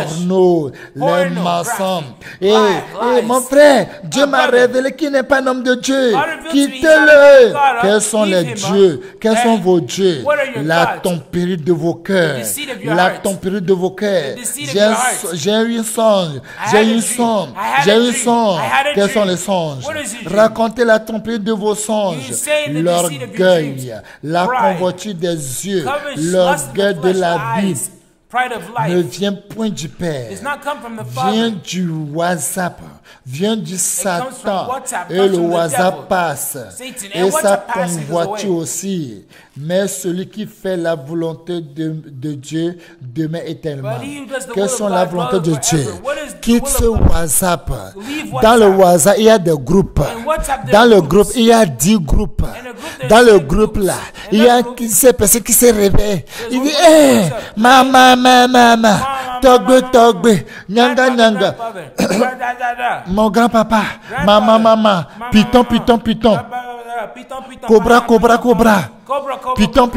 les porno, mensonges. graphic, lies. Mon frère, Dieu My m'a brother. révélé qu'il n'est pas un homme de Dieu. God revealed to me he's Quittez-le. not a God. Quels sont Leave les him, dieux? Quels sont vos dieux? What are your La gods? tempérure de vos cœurs. The deceit of your La heart. tempérure de vos cœurs. The deceit of J'ai your un heart. j'ai eu un songe. I J'ai had eu a un dream. songe. I had J'ai a eu un dream. songe. I had a Quels sont dream. les songes? What is your dream? Racontez la tempérure de vos songes. You say the deceit of your L'orgueil, dreams. la Pride. convoiture des yeux, Covetous, lust of l'orgueil the de flesh, la vie eyes, pride of ne life. vient point du Père. Does not come from the Vient Father. du WhatsApp, vient du from Satan. WhatsApp, Et comes le from the WhatsApp devil. passe. Satan. Et And sa WhatsApp passes convoiture away. aussi. Mais celui qui fait la volonté de Dieu demeure éternellement. But he who does the Quelles will of sont la God volonté de dwelleth Dieu? forever. What is the Quitte will ce of God? WhatsApp. Leave Dans le WhatsApp. WhatsApp, il y a des groupes. In WhatsApp, there Dans are le groups. groupe, il y a 10 groupes. In a group, there's Dans le 10 groupe groups. là, In il y a that group, ces personnes qui se réveillent. Il one dit, person hé, wakes up. maman, togbe, nyanga, Grandfather, nyanga. grandfather. Da, da, da. Mon grand-papa, Grandfather. maman, piton. Piton. Cobra. Cobra. Piton.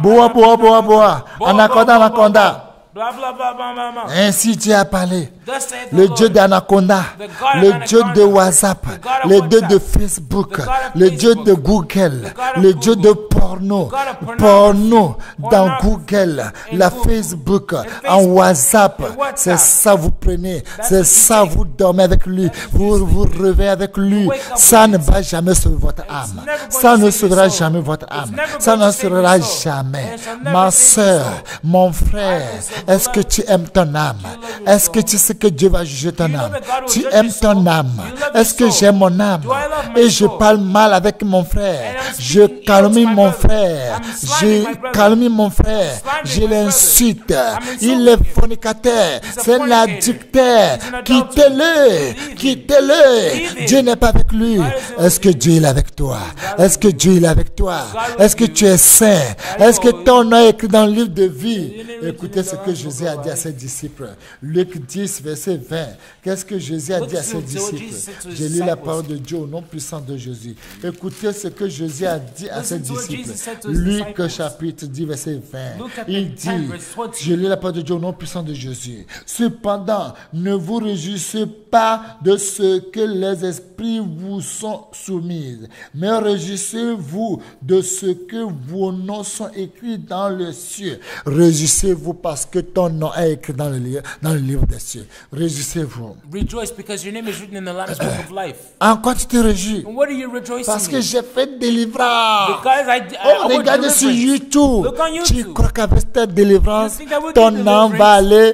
Boa. Anaconda. Blah, blah, blah, blah, blah, blah. Ainsi Dieu a parlé. Thus saith the Le Lord. Dieu d'Anaconda, The God of le Dieu de Anaconda, WhatsApp, the God of le Dieu de WhatsApp, Facebook, the God of le Dieu Facebook, de Google, the God of le Dieu de Google, porno, the God of porno dans pornography, Google, in la Google, Facebook, in en Facebook, WhatsApp. in WhatsApp. C'est ça vous prenez, That's c'est what you ça take. vous dormez avec lui, vous rêvez avec lui. wake up Ça with ne it. va jamais sauver votre âme. never going Ça to ne save your sauvera soul. jamais votre It's âme. never Ça going ne to save your sauvera soul. jamais. And it shall never Ma save your soeur, soul. mon frère, My est-ce que tu aimes ton âme? your Est-ce que tu sais que Dieu va juger ton you know âme? that God will Tu judge aimes your soul? ton âme? You love your Est-ce que soul? j'aime mon âme? Do I love my Et je soul? parle mal avec mon frère. And I'm Je speaking ill calme to my mon brother. frère. I'm slandering my Je brother. calme mon frère. Slandering Je my brother. l'insulte. insulting Il est him. fornicateur. He's a C'est un fornicator. addicteur. He's an adulterer. Quittez-le. Leave him. Quittez-le. Leave him. Dieu n'est pas avec lui. God is Est-ce que Dieu est avec toi? Est-ce que Dieu est avec toi? God Est-ce que with tu you. es saint? Est-ce que ton nom est écrit dans le livre de vie? Écoutez ce que Jésus a dit à ses disciples? Luc 10, verset 20. Qu'est-ce que Jésus a dit à ses disciples? J'ai lu la parole de Dieu au nom puissant de Jésus. Écoutez ce que Jésus a dit à ses disciples. Luc chapitre 10, verset 20. Il dit, j'ai lu la parole de Dieu au nom puissant de Jésus. Cependant, ne vous réjouissez pas de ce que les esprits vous sont soumis, mais réjouissez-vous de ce que vos noms sont écrits dans le ciel. Réjouissez-vous parce que ton nom est écrit dans le livre des cieux. Réjouissez-vous. Rejoice because your name is written in the Lamb's Book of Life. En quoi tu te réjouis? And what are you rejoicing Parce que in? j'ai fait délivrance. Because Regarde sur YouTube. Look on Tu YouTube. crois qu'avec ta délivrance, You think that with ton the âme deliverance, va aller,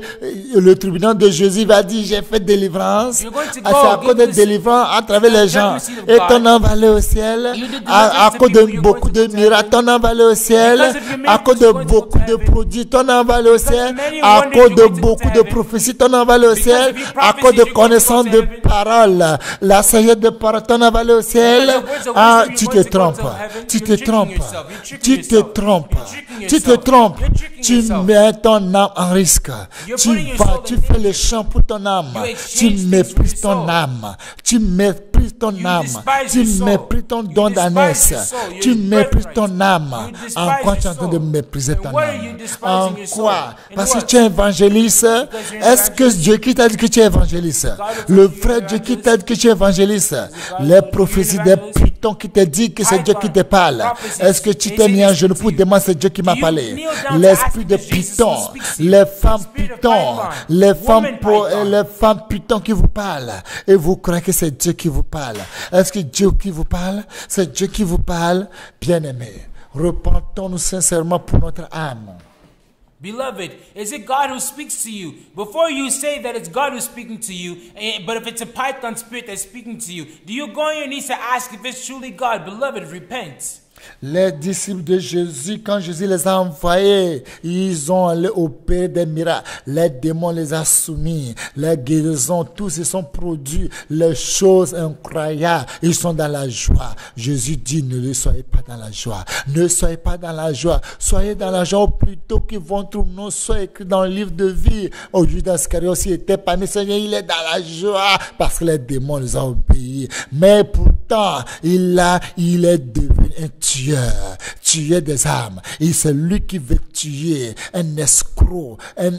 le tribunal de Jésus va dire, j'ai fait délivrance. You're going to C'est go à cause de give délivrance à travers les gens. mercy of Et God. ton âme va aller au ciel. You did À deliverance to cause de people, you're beaucoup going de to miracles, heaven. ton âme va aller au ciel. Because of your À miracles, cause de you're going to beaucoup go to de heaven. prodiges, ton âme va aller au ciel. many À wonders, cause you're de going to go to beaucoup de heaven. prophéties, ton âme va aller au Because ciel. of your À prophecies, cause de you're going to go connaissance to de heaven. paroles, la sagesse de parole, ton âme va aller au ciel. Because of words of Ah, wisdom, tu you're te going to go trompes. to heaven. Tu You're te tricking trompes. yourself. You're tricking Tu te yourself. trompes. You're tricking Tu te yourself. trompes. You're tricking Tu yourself. mets ton âme en risque. You're Tu putting your vas, soul tu in fais danger. le champ pour ton âme. You Tu exchange things méprises for your ton soul. âme. Tu méprises ton You âme. despise Tu your soul. méprises ton You don despise d'ânesse. your soul, your Tu méprises birthright. ton âme. You despise En quoi tu es en your train de soul. mépriser And ton what are you âme? despising En your soul? quoi? In Parce que what? tu es évangéliste. Because you're Est-ce que Dieu qui t'a dit que tu es évangéliste? Le vrai Dieu qui t'a dit que tu es évangéliste. Les prophéties des pitons qui te disent que c'est Dieu qui te parle. Est-ce que tu t'es mis en genou pour demander c'est Dieu qui m'a parlé? L'esprit de Python, les femmes Python, les femmes Python qui vous parlent. Et vous croyez que c'est Dieu qui vous parle. Est-ce que Dieu qui vous parle? C'est Dieu qui vous parle, bien-aimé. Repentons-nous sincèrement pour notre âme. Beloved, is it God who speaks to you? Before you say that it's God who's speaking to you, but if it's a python spirit that's speaking to you, do you go on your knees to ask if it's truly God? Beloved, repent. Les disciples de Jésus, quand Jésus les a envoyés, ils ont allé opérer des miracles. Les démons les ont soumis. Les guérisons, tous se sont produits. Les choses incroyables. Ils sont dans la joie. Jésus dit, ne soyez pas dans la joie. Ne soyez pas dans la joie. Soyez dans la joie plutôt que votre nom soit écrit dans le livre de vie. Au Judas Iscariote aussi était parmi Seigneur, il est dans la joie parce que les démons les ont obéis. Mais pourtant, il est devenu un tueur des âmes. Et c'est lui qui veut tuer, un escroc, un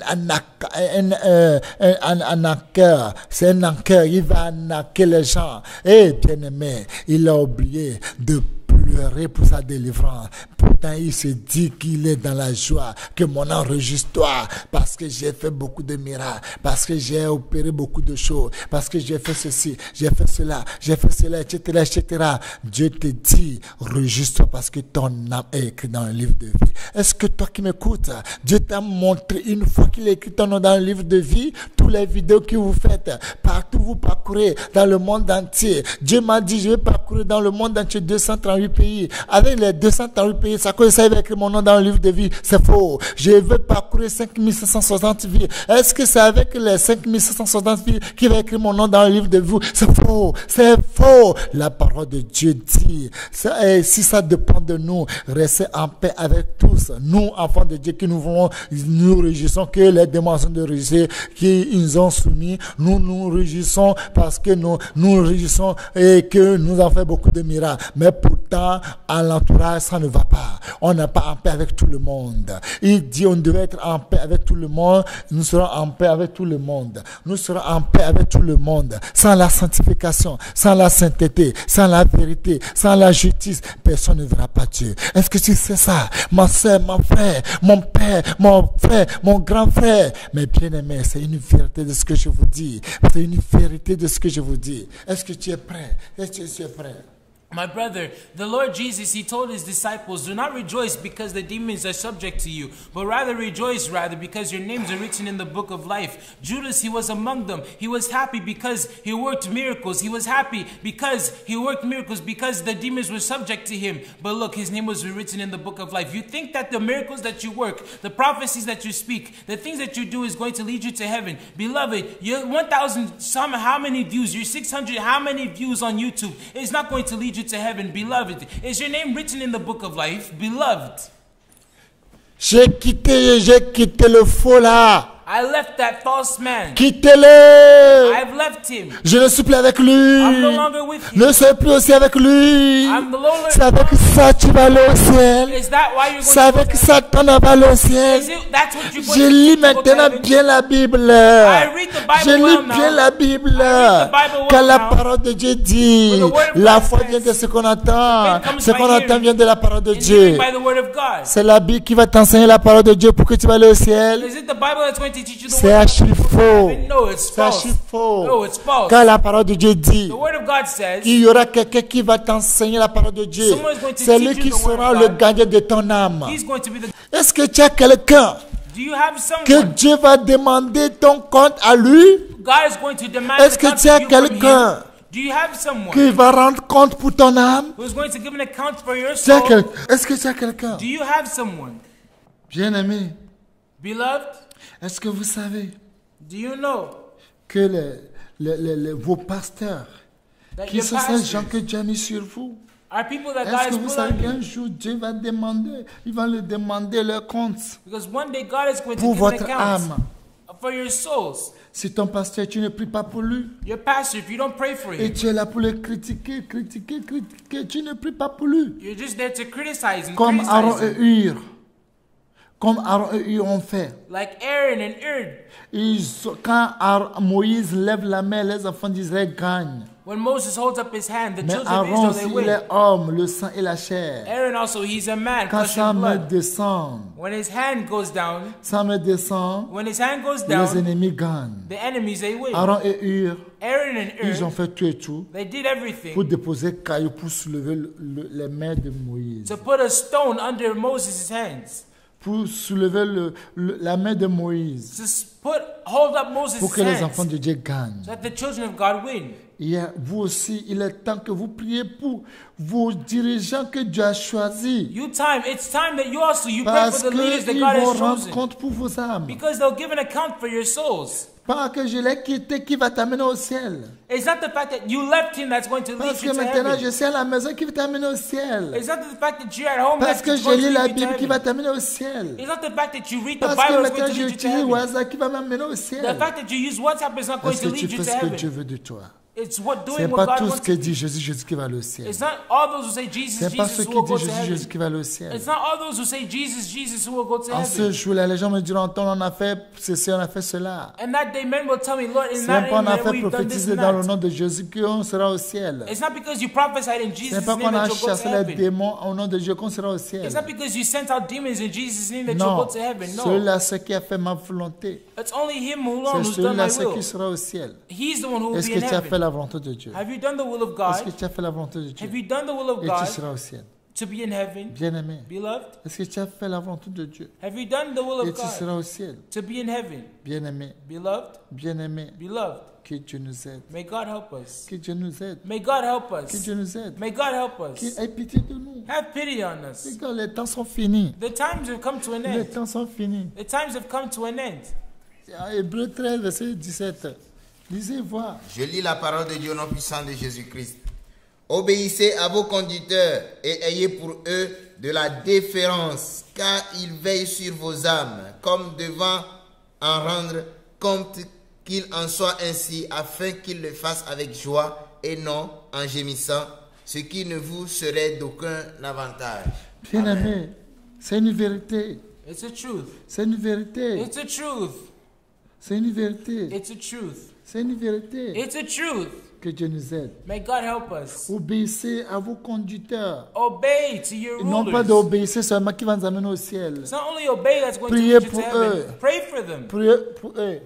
arnaqueur. C'est un arnaqueur, il va arnaquer les gens. Et bien aimé, il a oublié de pleurer pour sa délivrance. Pourtant, il se dit qu'il est dans la joie, que mon enregistre-toi, parce que j'ai fait beaucoup de miracles, parce que j'ai opéré beaucoup de choses, parce que j'ai fait ceci, j'ai fait cela, etc., etc. Dieu te dit, enregistre-toi parce que ton âme est écrit dans le livre de vie. Est-ce que toi qui m'écoutes, Dieu t'a montré une fois qu'il a écrit ton nom dans le livre de vie, toutes les vidéos que vous faites, partout vous parcourez, dans le monde entier. Dieu m'a dit, je vais parcourir dans le monde entier 238 pays. Avec les 238 pays, ça cause ça, il va écrire mon nom dans le livre de vie. C'est faux. Je veux parcourir 5760 villes. Est-ce que c'est avec les 5760 villes qu'il va écrire mon nom dans le livre de vie? C'est faux. C'est faux. La parole de Dieu dit, si ça dépend de nous, restez en paix avec tous. Nous, enfants de Dieu, qui nous voulons, nous réjouissons que les démons sont de réjouir, qu'ils nous ont soumis. Nous nous réjouissons parce que nous réjouissons et que nous avons fait beaucoup de miracles. Mais pourtant, à l'entourage, ça ne va pas. On n'est pas en paix avec tout le monde. Il dit, on devait être en paix avec tout le monde. Nous serons en paix avec tout le monde. Nous serons en paix avec tout le monde. Sans la sanctification, sans la sainteté, sans la vérité, sans la justice, personne ne verra pas Dieu. Est-ce que tu sais ça? Ma soeur, mon frère, mon père, mon frère, mon grand frère. Mais bien aimé, c'est une vérité de ce que je vous dis. C'est une vérité de ce que je vous dis. Est-ce que tu es prêt? Est-ce que tu es prêt? My brother, the Lord Jesus, he told his disciples, do not rejoice because the demons are subject to you, but rather rejoice because your names are written in the book of life. Judas, he was among them. He was happy because he worked miracles. He was happy because he worked miracles because the demons were subject to him. But look, his name was written in the book of life. You think that the miracles that you work, the prophecies that you speak, the things that you do is going to lead you to heaven. Beloved, your 1,000, how many views, your 600, how many views on YouTube is not going to lead you to heaven. Beloved, is your name written in the book of life? Beloved. J'ai quitté le faux là. I left that false man. Quittez-le. I've left him. Je ne suis plus avec lui. I'm no longer with you. Ne sois plus aussi avec lui. I'm no longer. C'est avec ça que tu vas aller au ciel. Is that why you're C'est going to go avec to ça que tu vas aller au ciel. Is it, that's what you're Je going lis to do to go to maintenant heaven? bien la Bible. I read the Bible Je well lis bien now. la Bible. I read the Bible well Car la now. parole de Dieu dit, When the word of la God foi says, vient de ce qu'on entend. faith comes Ce by qu'on entend hearing, vient de la parole de and Dieu. hearing by the word of God. C'est la Bible qui va t'enseigner la parole de Dieu pour que tu vas aller au ciel. Is it the Bible that's going to teach you the C'est word of archi God? faux. No, it's C'est false. archi faux. No, it's false. Car la parole de Dieu dit The word of God says qu'il y aura quelqu'un qui va t'enseigner la parole de Dieu. Someone is going to C'est teach lui you qui the word sera of le God. gardien de ton âme. He's going to be the. Est-ce que tu as quelqu'un Do you have que someone? Dieu va demander ton compte à lui? God is going to demand Est-ce the que account tu as of you from quelqu'un him. Do you have someone qui va rendre compte pour ton âme? who's going to give an account for your Tu as soul? Est-ce que tu as quelqu'un? Do you have someone? Bien-aimé, Beloved, est-ce que vous savez do you know que vos pasteurs, that qui your sont ces gens pastors que Dieu a mis sur vous, are people that est-ce God que has vous put savez on you? qu'un jour Dieu va demander, il va leur demander leur compte Because one day God is going to pour give an votre account âme? for your souls. Si ton pasteur, tu ne pries pas pour lui, Your pastor, if you don't pray for et him, tu es là pour le critiquer, tu ne pries pas pour lui. you're just there to criticize and Comme Aaron criticize et him. Hur. Comme Aaron et Hur ont fait. Like Aaron and Ur. Quand Moïse lève la main, les enfants d'Israël gagnent. When Moses holds up his hand, the Mais children of Aaron, Israel, they s'il win. est homme, le sang et la chair. Aaron also, he's a man, Quand flesh sa and main blood. descend, When his hand goes down, when when his hand goes les down, ennemis gagnent. the enemies, they win. Aaron et Hur, Aaron and ils ont Ur, fait tout et tout they did pour everything déposer caillou pour soulever les mains de Moïse. to put a stone under Moses' hands. Pour soulever la main de Moïse. To hold up Moses' Pour que les enfants hands de Dieu gagnent. so that the children of God win. Vous aussi, il est temps que vous priez pour vos dirigeants que Dieu a choisis. It's time that you pray Parce for the leaders that qu'ils God vont has rendre chosen. compte pour vos âmes. Because they'll give an account for your souls. Pas que je l'ai quitté qui va t'amener au ciel. It's not the fact that you left him that's going to lead Parce you que to maintenant je heaven. suis à la maison qui va t'amener au ciel. It's not the fact that you're at home Parce that's que going je to lis la lead you to Bible qui va heaven. t'amener au ciel. It's not the fact that you read the Parce que Bible that's maintenant going to je lead you to utilise heaven. WhatsApp qui va m'amener au The ciel. fact that you use WhatsApp is not going Est-ce to que tu lead you fais to ce que heaven. Dieu veut de toi? It's what Ce n'est doing what pas God tout wants ce que to dit do. Jésus qui va aller au ciel. It's not all those who say Jesus, Ce n'est pas ceux Jesus qui who will go disent to heaven. Jésus qui va aller au ciel. It's not all those who say Jesus, Jesus who will go to En ce heaven. jour-là, les gens me diront, on a fait ceci, on a fait cela. And that day men will tell me, Lord, in Ce that n'est pas qu'on a name fait we've done this prophétiser and dans le that. nom de Jésus qu'on sera au ciel. It's not because you prophesied in Ce Jesus' n'est pas name qu'on a that you'll go to chassé les heaven. démons au nom de Dieu qu'on sera au ciel. It's not because you sent out demons in Jesus' name that you'll Non, go to heaven. No. celui-là, ce qui a fait ma volonté, It's only him alone c'est who's done celui-là, my ce will. qui sera au ciel. He's the one who will Est-ce be que in tu as fait heaven. la volonté de Dieu? Have you done the will of Est-ce que God? tu as fait la volonté de Dieu? Have you done the will of Et tu God seras au ciel. to be in heaven? Bien-aimé, Beloved, est-ce que tu as fait la volonté de Dieu? have you done the will Et of tu God seras au ciel. to be in heaven? Bien-aimé, Beloved, bien-aimé, beloved, que Dieu nous aide. may God help us. Que Dieu nous aide. May God help Que us. Dieu nous aide. May God help Qu'il us. ait pitié de nous. Have pity on us. Regarde, les temps sont finis. The times have come to an Les end. temps sont finis. The times have come to an end. Hébreu 13, verset 17. Lisez, voir. Je lis la parole de Dieu au nom puissant de Jésus-Christ. Obéissez à vos conducteurs et ayez pour eux de la déférence, car ils veillent sur vos âmes, comme devant en rendre compte qu'il en soit ainsi, afin qu'ils le fassent avec joie et non en gémissant, ce qui ne vous serait d'aucun avantage. Bien-aimé, c'est une vérité. It's the truth. C'est une vérité. It's the truth. C'est une vérité. It's the truth. C'est une vérité. It's the truth. Que Dieu nous aide. May God help us. Obéissez à vos conducteurs. Obey to your Et non pas rulers. d'obéir seulement qui va nous amener au ciel. It's not only obey that's going to Priez lead you to pour heaven. eux. Pray for them. Priez pour eux.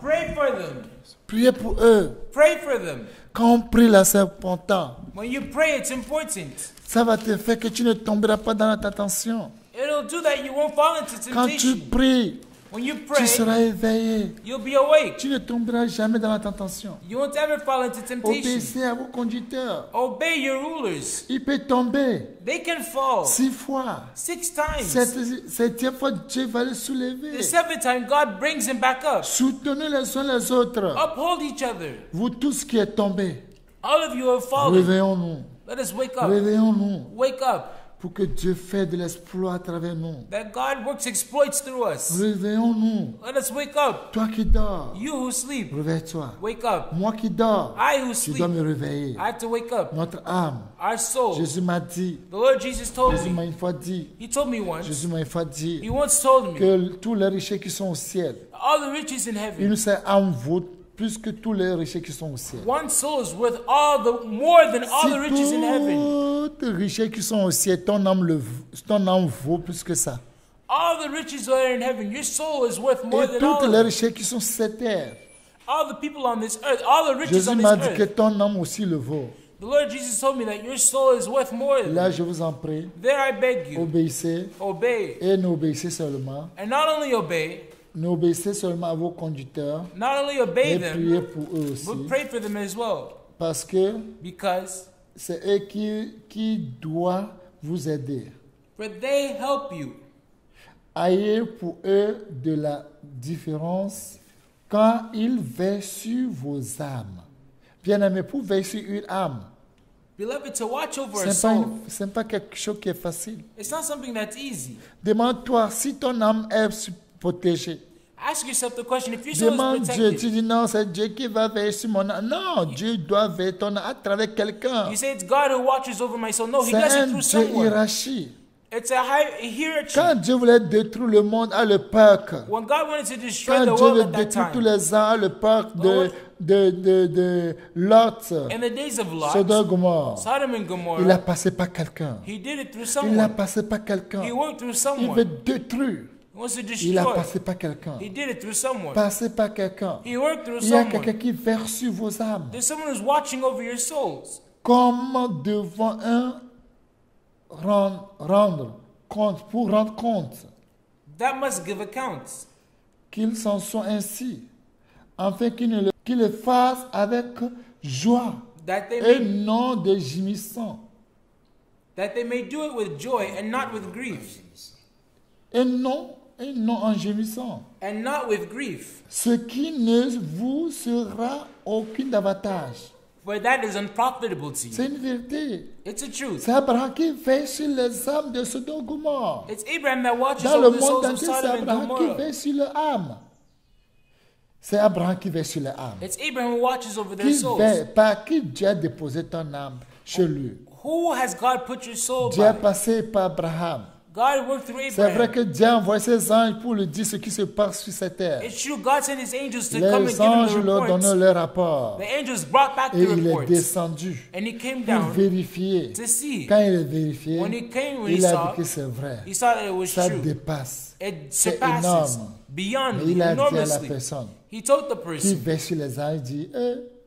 Pray for them. Priez pour eux. Pray for them. Quand on prie là, c'est important. When you pray, it's important. Ça va te faire que tu ne tomberas pas dans la tentation. It'll do that. You won't fall into Quand tu temptation. pries, When you tu pray, seras éveillé. you'll be awake. Tu ne tomberas jamais dans la tentation. You won't ever fall into temptation. Obéissez à vos conducteurs. Obey your rulers. Il peut tomber They can fall 6 fois. 6 times. Septième fois, Dieu va le soulever. The seventh time, God brings him back up. Soutenez les uns les autres. Uphold each other. Vous tous qui êtes tombés, All of you have fallen. réveillons-nous. Let us wake up. Réveillons-nous. Wake up. pour que Dieu fasse de l'exploit à travers nous. That God works exploits through us. Réveillons-nous. Let us wake up. Toi qui dors, You who sleep, réveille-toi. wake up. Moi qui dors, I who tu dois sleep, me réveiller. I have to wake up. Notre âme, Our soul. Jésus m'a dit, The Lord Jesus told Jésus me. m'a une fois dit, He told me once. Jésus m'a une fois He dit once told me. que tous les richesses qui sont au ciel, All the riches in heaven. une seule âme vaut plus que tous les richesses qui sont au ciel. One soul is worth more than all the riches in heaven. Si toutes les richesses qui sont au ciel, ton âme vaut plus que ça. All the riches are in heaven. Your soul is worth more Et than toutes all les of them. richesses qui sont sur cette terre, All the people on this earth, all the riches Jésus on this m'a dit que earth. ton âme aussi le vaut. The Lord Jesus told me that your soul is worth more than Là, that. je vous en prie, There I beg you, obéissez obey. et n'obéissez seulement. And not only obey, N'obéissez seulement à vos conducteurs not only obey et them, priez pour eux aussi. but pray for them as well. Parce que Because c'est eux qui doivent vous aider. for they help you. Ayez pour eux de la différence quand ils veillent sur vos âmes. Bien-aimé, pour veiller sur une âme, Beloved, to watch over ce a soul, n'est pas quelque chose qui est facile. it's not something that's easy. Demande-toi si ton âme est protégée. Ask yourself the question, if your soul is Demande Dieu, tu protected, dis non, c'est Dieu qui va veiller sur mon âme. Non, Dieu doit veiller ton âme à travers quelqu'un. you say it's God who watches over my soul. No, He C'est does it un through Dieu someone. hiérarchie. It's a hierarchy. Quand Dieu voulait détruire le monde à l'époque, When God wanted to destroy quand the Dieu world veut at that détruire tous time, les ans à l'époque de Lot, in the days of Lot, Sodome et Gomorrhe, Sodom and il a Gomorrah, passé par quelqu'un. He did it through Il a someone. passé par quelqu'un. He worked through Il veut someone. détruire. He wants to Il a destroy. passé par quelqu'un. He did it through someone. Passé par quelqu'un. He worked through Il y a someone. quelqu'un qui verse sur vos âmes. There's someone who's watching over your souls. Comme devant un rendre compte, pour rendre compte That must give accounts. qu'ils s'en sont ainsi, afin qu'ils le fassent avec joie That they et may, non de gémissant. that they may do it with joy and not with grief. Et non en gémissant. And not with grief. Ce qui ne vous sera aucun avantage. For that is unprofitable to you. C'est une vérité. It's a truth. C'est Abraham qui veille sur les âmes de Sodome et Gomorrhe. It's Abraham that watches Dans le over the monde souls of entier, c'est Sodom and Abraham qui Gomorrah. veille sur les âmes. C'est Abraham qui veille sur les âmes. It's Abraham who watches over their Qui souls. veille, par qui Dieu a déposé ton âme chez lui. Who has God put your soul Dieu a by? passé par Abraham. God worked through C'est vrai Abraham. que Dieu a envoyé ses anges pour lui dire ce qui se passe sur cette terre. It's true, God sent His angels to come and Les give him anges the leur reports. donnaient leur rapport. The angels brought back Et the il est reports. descendu And he came pour down vérifier. to see. Quand il est vérifié, When he came, when he il a saw, dit que c'est vrai. he saw that it was Ça true. dépasse. It C'est surpasses énorme. beyond Mais il a dit à la enormously. personne He told the qui person veille sur les anges, il dit,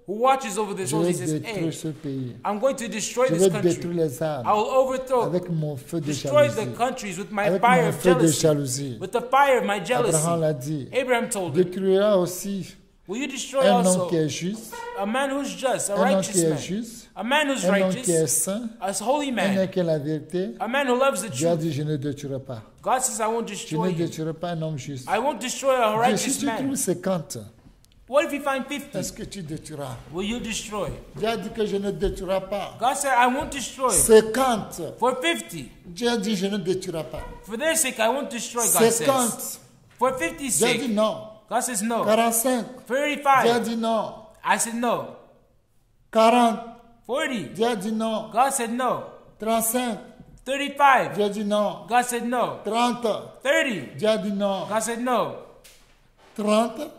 who watches over the je souls, vais he says, détruire hey, ce pays. I'm going to destroy Je this vais country. détruire les âmes I will overthrow, avec mon feu de destroy the jalousie. countries with my Avec fire mon of feu de jealousy. jalousie. With the fire of my Abraham jealousy. l'a dit. Abraham told him, Détruira aussi will you destroy un homme also qui est juste, a man who's just, a un homme righteous qui est man, juste, a man who's un homme qui est righteous, saint, a holy un man, homme qui est la vérité. a man who loves the Dieu a truth. dit, je ne détruirai pas. God says, I won't Je destroy ne you. détruirai pas un homme juste. I won't destroy a Dieu, si righteous tu trouves man. 50, What if you find 50? est-ce que tu détruiras? Will you destroy? Dieu a dit que je ne détruirai pas. God said, I won't destroy. 50, For 50. Dieu a dit, je ne détruirai pas. For their sake, I won't destroy, God says. 50, For 50's Dieu a dit sake, non. God says no. 45, Dieu a 35. dit non. I said no. 40, 40. Dieu a dit non. God said no. 35, 35. Dieu a dit non. God said no. 30, 30. Dieu a dit non. God said no. 30,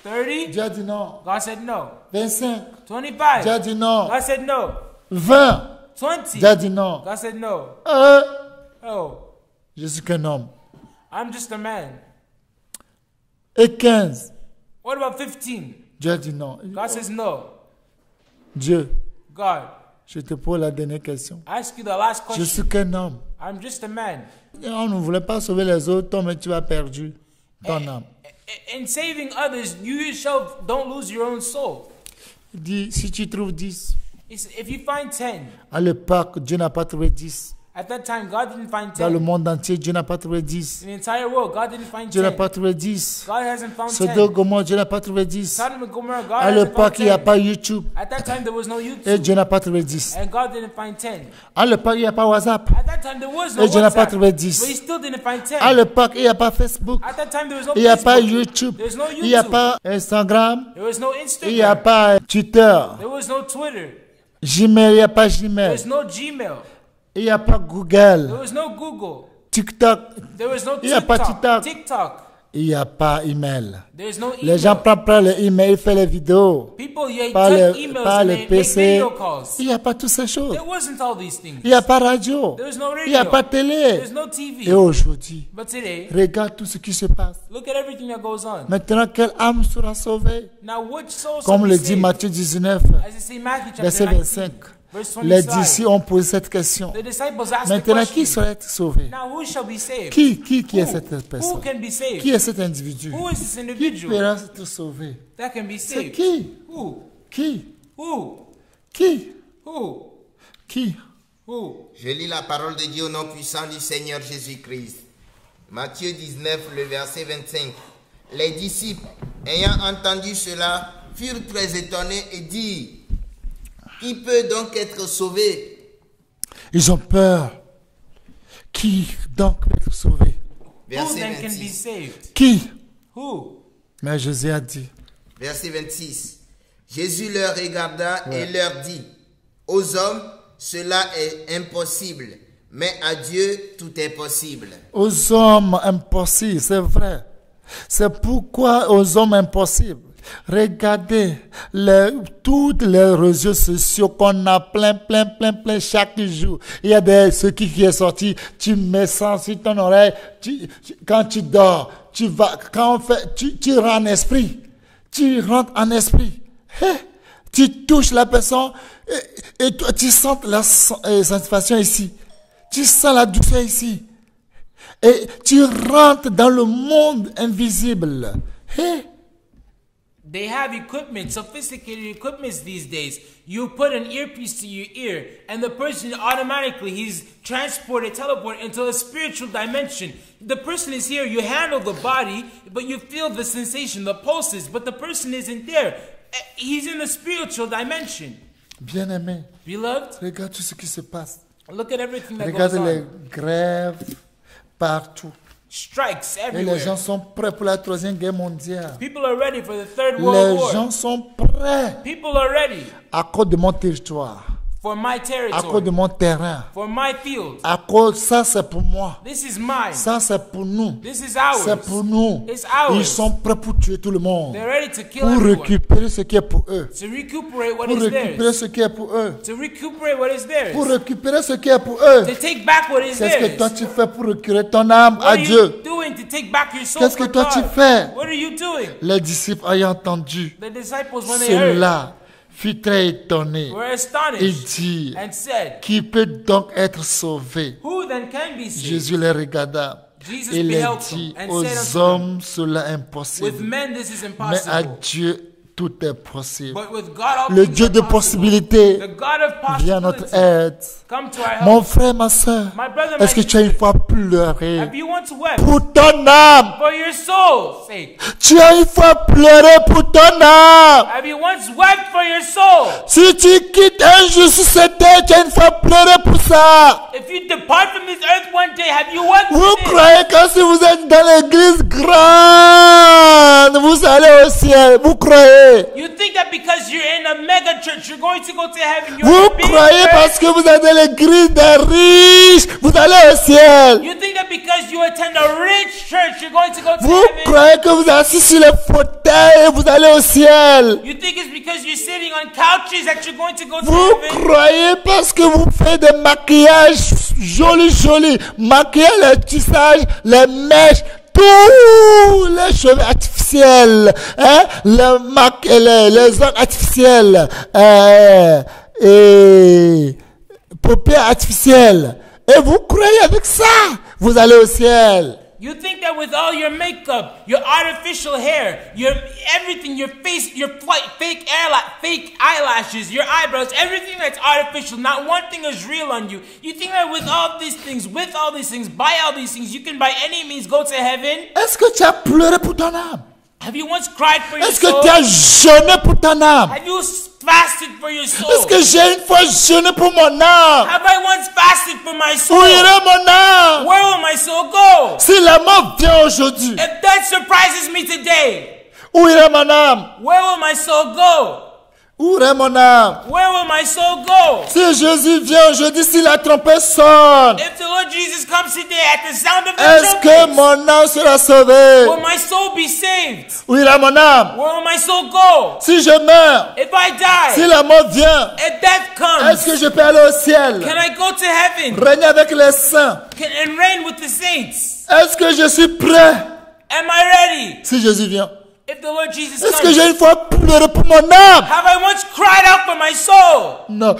30. Dieu a dit non. God said no. 25, 25. Dieu a dit non. God said no. 20, 20. Dieu a dit non. God said no. Oh, Je suis qu'un homme. I'm just a man. Et 15, What about 15? Dieu a dit non. God says no. Dieu, God, je te pose la dernière question. I ask you the last Je question. suis qu'un homme. I'm just a man. Et on ne voulait pas sauver les autres, toi, mais tu as perdu ton âme. In saving others, you yourself don't lose your own soul. Il dit, si tu trouves 10, If you find 10, à l'époque, Dieu n'a pas trouvé 10. At that time, God didn't find Dans le 10. monde entier, Dieu n'a pas trouvé 10. In the entire world, God didn't find Dieu n'a 10. pas trouvé 10. God hasn't found Sodome 10. Gomorrhe, Dieu n'a pas trouvé 10. Sodom and Gomorrah, God À hasn't found l'époque, il n'y a 10. pas YouTube. At that time, there was no Et YouTube. Dieu n'a pas trouvé 10. And God didn't find 10. À l'époque, il n'y a pas WhatsApp. At that time, there was no Et Dieu n'a pas WhatsApp. trouvé But 10. he still didn't find 10. À l'époque, il n'y a pas Facebook. At that time, there was no Il n'y a pas Facebook. YouTube. There's no Il n'y a YouTube. pas Instagram. There was no Il n'y a Instagram. pas Twitter. There was no Twitter. Gmail, il n'y a pas There Gmail. was no Gmail. Il n'y a pas There Google. was no Google. TikTok. There was no Il y a pas TikTok. TikTok. TikTok. Il n'y a pas email. There's no Les gens email. prennent le email, font les vidéos. People Par take le, emails par and le they make PC. video calls. Il n'y a pas toutes ces choses. There wasn't all these things. Il n'y a pas radio. There was no Il n'y a radio. pas télé. There's no TV. Et aujourd'hui, But today, regarde tout ce qui se passe. look at everything that goes on. Maintenant, quelle âme sera sauvée? Now, which soul shall Comme be le dit saved? Matthieu 19, As it says in Matthew verset chapter 19, 25. verse Les 25. disciples ont posé cette question. The disciples asked the Maintenant, qui question. sera sauvé? Now, who shall be saved? Qui est Who? cette Who personne? can be saved? Qui est cet individu? Who is this Qui individual pourra être sauvé? that can be C'est saved? qui? Who? Qui? Who? Qui? Who? Qui? Who? Je lis la parole de Dieu au nom puissant du Seigneur Jésus-Christ. Matthieu 19, le verset 25. Les disciples, ayant entendu cela, furent très étonnés et dirent, qui peut donc être sauvé? Ils ont peur. Qui donc peut être sauvé? Who Verset then can be 26. saved? Qui? Who? Mais Jésus a dit, Verset 26. Jésus leur regarda et leur dit, aux hommes, cela est impossible, mais à Dieu, tout est possible. aux hommes impossible, c'est vrai. C'est pourquoi aux hommes impossibles. Regardez tous les réseaux sociaux qu'on a plein chaque jour. Il y a ce qui est sorti, tu mets ça sur ton oreille, quand tu dors, tu vas, quand on fait, tu rentres en esprit. Tu rentres en esprit. Tu touches la personne et toi, tu sens la satisfaction ici. Tu sens la douceur ici. Et tu rentres dans le monde invisible. They have equipment, sophisticated equipment these days. You put an earpiece to your ear, and the person automatically, he's transported, teleported into a spiritual dimension. The person is here, you handle the body, but you feel the sensation, the pulses, but the person isn't there. He's in the spiritual dimension. Bien-aimé, Beloved, regarde tout ce qui se passe. look at everything that Regarde goes les on. grèves partout. Strikes Et les everywhere. gens sont prêts pour la troisième guerre mondiale. People are ready for the Third World Les War. gens sont prêts People are ready à cause de mon territoire, for my à cause territory, de mon terrain. for my field. À cause, ça c'est pour moi. This is mine. Ça c'est pour nous. This is C'est ours. pour nous. It's ours. Ils sont prêts pour tuer tout le monde. They're ready to kill Pour everyone. récupérer ce qui est pour eux. To recuperate what Pour is récupérer theirs. ce qui est pour eux. To recuperate what is Pour theirs. récupérer ce qui est pour eux. To take back what is Qu'est-ce que toi theirs. tu fais pour récupérer ton âme What à are you Dieu? doing to take back your soul Qu'est-ce que for toi tu God? fais? What are you doing? Les disciples ayant entendu The disciples, when they heard, cela, furent très étonnés. were Ils astonished dirent, and said, qui peut donc être sauvé? who then can be saved? Jésus les regarda. Jesus Il les beheld dit, them and aux said unto hommes cela est With impossible, men this is mais à impossible, Dieu tout est possible. but with God all Le things Dieu are de possible. possibilité The God of vient à notre possibility, aide. come to our help. Mon frère, ma soeur, My brother, est-ce que my tu as une fois pleuré Have you once wept pour ton âme? for your soul's sake? Tu as une fois pleuré pour ton âme? Have you once wept for your soul? Si tu quittes un jour sur cette terre, tu as une fois pleuré pour ça. If you depart from this earth one day, have you wept Vous for this? croyez que si vous êtes dans l'église grande, vous allez au ciel? Vous croyez? You think that because you're in a mega church, you're going to go to heaven? You're Vous a big croyez church? parce que vous êtes dans l'église des riches, vous allez au ciel? You think that because you attend a rich church, you're going to go to Vous heaven? croyez que vous êtes assis sur le fauteuil et vous allez au ciel? You think it's because you're sitting on couches that you're going to go to Vous heaven? croyez parce que vous faites des maquillages jolis, maquillage, le tissage, les mèches, tous les cheveux artificiels, hein, les ongles artificiels, et paupières artificielles. Et vous croyez avec ça, vous allez au ciel. You think that with all your makeup, your artificial hair, your everything, your face, your fake eyelashes, your eyebrows, everything that's artificial, not one thing is real on you. You think that with all these things, by all these things, you can by any means go to heaven? Est-ce que tu as pleuré pour ton âme? Have you once cried for your Est-ce que soul? tu as jeûné pour ton âme? Have you fasted for your soul? Est-ce que j'ai une fois jeûné pour mon âme? Have I once fasted for my Où soul? irait mon âme? Where will my soul go? Si la mort vient aujourd'hui, If that surprises me today, où irait mon âme? where will my soul go? Où irait mon âme? Where will my soul go? Si Jésus vient aujourd'hui, si la trompette sonne, If the Lord Jesus comes today at the sound of the est-ce que trumpet, mon âme sera sauvée? will my soul be saved? Où ira mon âme? Where will my soul go? Si je meurs, If I si die, la mort vient, if death est-ce que comes, je peux aller au ciel? can I go to heaven Régner avec les saints. and reign with the saints? Est-ce que je suis prêt Am I ready? si Jésus vient? If the Lord Jesus Est-ce que comes, j'ai une fois pleuré pour mon âme? have I once cried out for my soul? Non,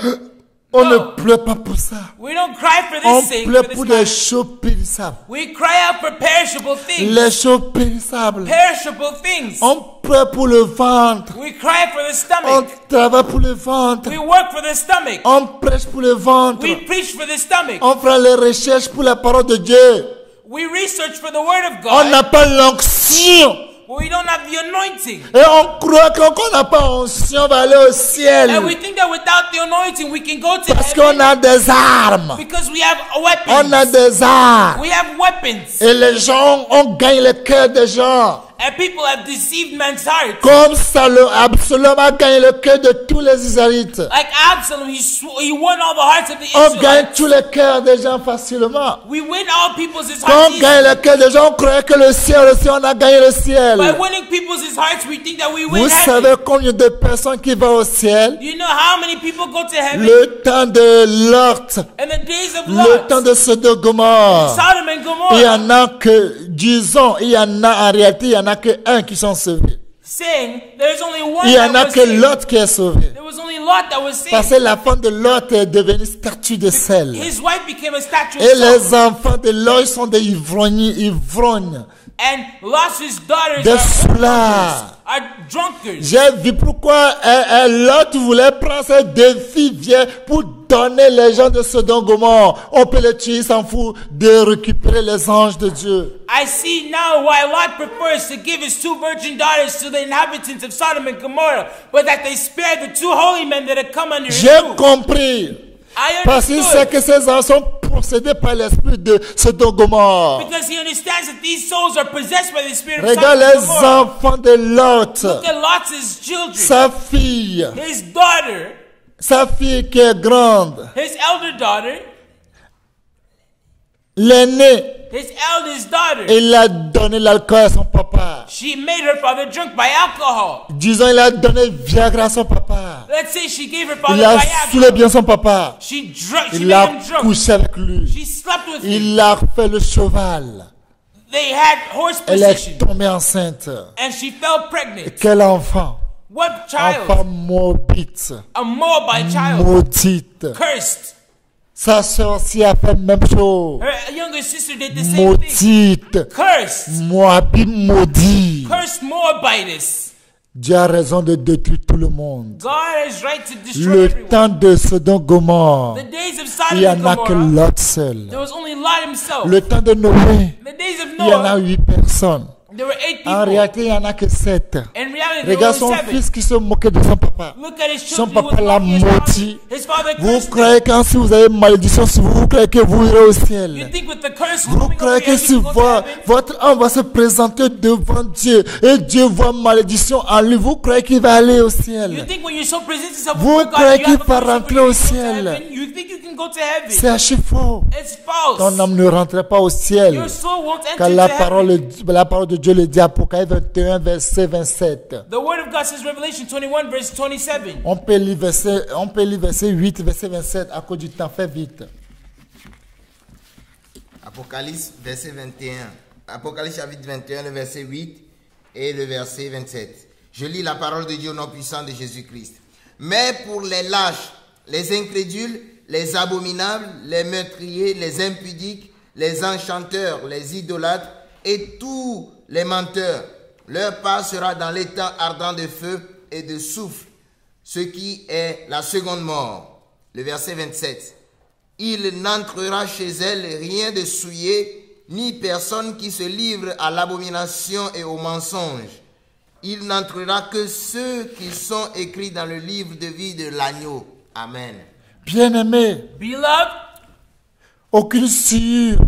on Non. ne pleure pas pour ça. We don't cry for On this sake, pleure for pour this des kind. choses périssables. We cry out for perishable things. Les choses périssables. Perishable things. On pleure pour le ventre. We cry for the On stomach. travaille pour le ventre. We work for the stomach. On prêche pour le ventre. We preach for the stomach. On fera les recherches pour la parole de Dieu. We research for the word of On God. n'a pas l'onction. But we don't have the anointing. Et on croit que quand on n'a pas onction, on va aller au ciel. And we think that without the anointing we can go to Parce qu'on heaven a des armes. because we have On a weapons. des armes. We have weapons. Et les gens ont gagné le cœur des gens. And people have deceived man's heart. Comme Absalom a gagné le cœur de tous les Israélites. Like Absalom, he won all the hearts of the On gagne Israelites. tous les cœurs des gens facilement. We win all people's Quand hearts on gagne le cœur des gens, on croyait que le ciel aussi, on a gagné le By ciel. winning people's hearts, we think that we win Vous heaven. savez combien de personnes qui vont au ciel? Do you know how many people go to heaven? Le temps de Lot, In the days of le temps Lot, de Sodome et Gomorrhe. Sodom and Il y Gomorrah, en a que, disons, il y en a en réalité, il y en a que un qui sont sauvés. saying there's only one Il y en that a was que saved. l'autre qui est sauvé. There was only Lot that was Parce saved. que la femme de Lot est devenue statue de sel. His wife became a statue Et of les salt. enfants de Lot sont des ivrognes. And Lot's daughters Des are soulards. drunkards. J'ai vu pourquoi Lot voulait prendre ces deux filles vieilles pour donner les gens de Sodome et Gomorrhe. On peut les tuer, il s'en fout de récupérer les anges de Dieu. I see now why Lot prefers to give his two virgin daughters to the inhabitants of Sodom and Gomorrah, but that they spare the two holy men that have come under his J'ai roof. compris. I Parce qu'il sait understood. que ces anges sont possédés par l'esprit de Sodome et Gomorrhe. Because he understands that these souls are possessed by the spirit of Regarde Sodom and les Gomorrah. enfants de Lot. Look at Lot's children. Sa fille. His daughter, Sa fille qui est grande. his elder daughter, L'aîné. his eldest daughter. Il a donné l'alcool à son papa. She made her father drunk by alcohol. Disons, il a donné Viagra à son papa. Let's say she gave her Il father a saoulé Viagra. bien son papa. She Il made a him drunk. couché avec lui. She slept with him. Il a fait le cheval. They had horse Elle est position. tombée enceinte. And she fell pregnant. Quel enfant? What child? Enfant maudite. A Moabite child. Maudite. Cursed. Sa soeur aussi a fait la même chose. Her younger sister did the same thing. Maudite. Cursed. Moabite maudit. Cursed Moabites. Dieu a raison de détruire tout le monde. God has right to destroy Le everyone. temps de Sodome et Gomorrhe, The days of il Sodom n'y and en a que Gomorrah, Lot seul. there was only Lot himself. Le temps de Noé, The days of il y en a Noah, 8 personnes. there were 8 En people. réalité, il n'y en a que 7. In reality, there Regarde were son only 7. fils qui se moquait de son papa. Look at his Son children. papa l'a maudit. His father Vous cursed him. croyez que si vous avez malédiction sur vous, vous croyez que vous irez au You ciel. think with the curse Vous looming over croyez your que head, si you can go to heaven? votre âme va se présenter devant Dieu et Dieu voit malédiction en lui, vous croyez qu'il va aller au You ciel. think when you so present yourself Vous before God, croyez you qu'il have a va curse over rentrer you, au you go to ciel. heaven? You think you can go to heaven? C'est archi faux. It's false. Ton âme ne rentrera pas au ciel. Your soul won't enter Car into la heaven. parole de Dieu le dit, Apocalypse 21, verset 27. The word of God says, Revelation 21, verse 27. On peut lire verset 8, verset 27, à cause du temps, fais vite. Apocalypse, verset 21. Apocalypse chapitre 21, le verset 8 et le verset 27. Je lis la parole de Dieu au nom puissant de Jésus-Christ. Mais pour les lâches, les incrédules, les abominables, les meurtriers, les impudiques, les enchanteurs, les idolâtres et tous les menteurs. Leur part sera dans l'étang ardent de feu et de soufre, ce qui est la seconde mort. Le verset 27. Il n'entrera chez elle rien de souillé, ni personne qui se livre à l'abomination et au mensonge. Il n'entrera que ceux qui sont écrits dans le livre de vie de l'agneau. Amen. Bien-aimé, Beloved, aucune souillure,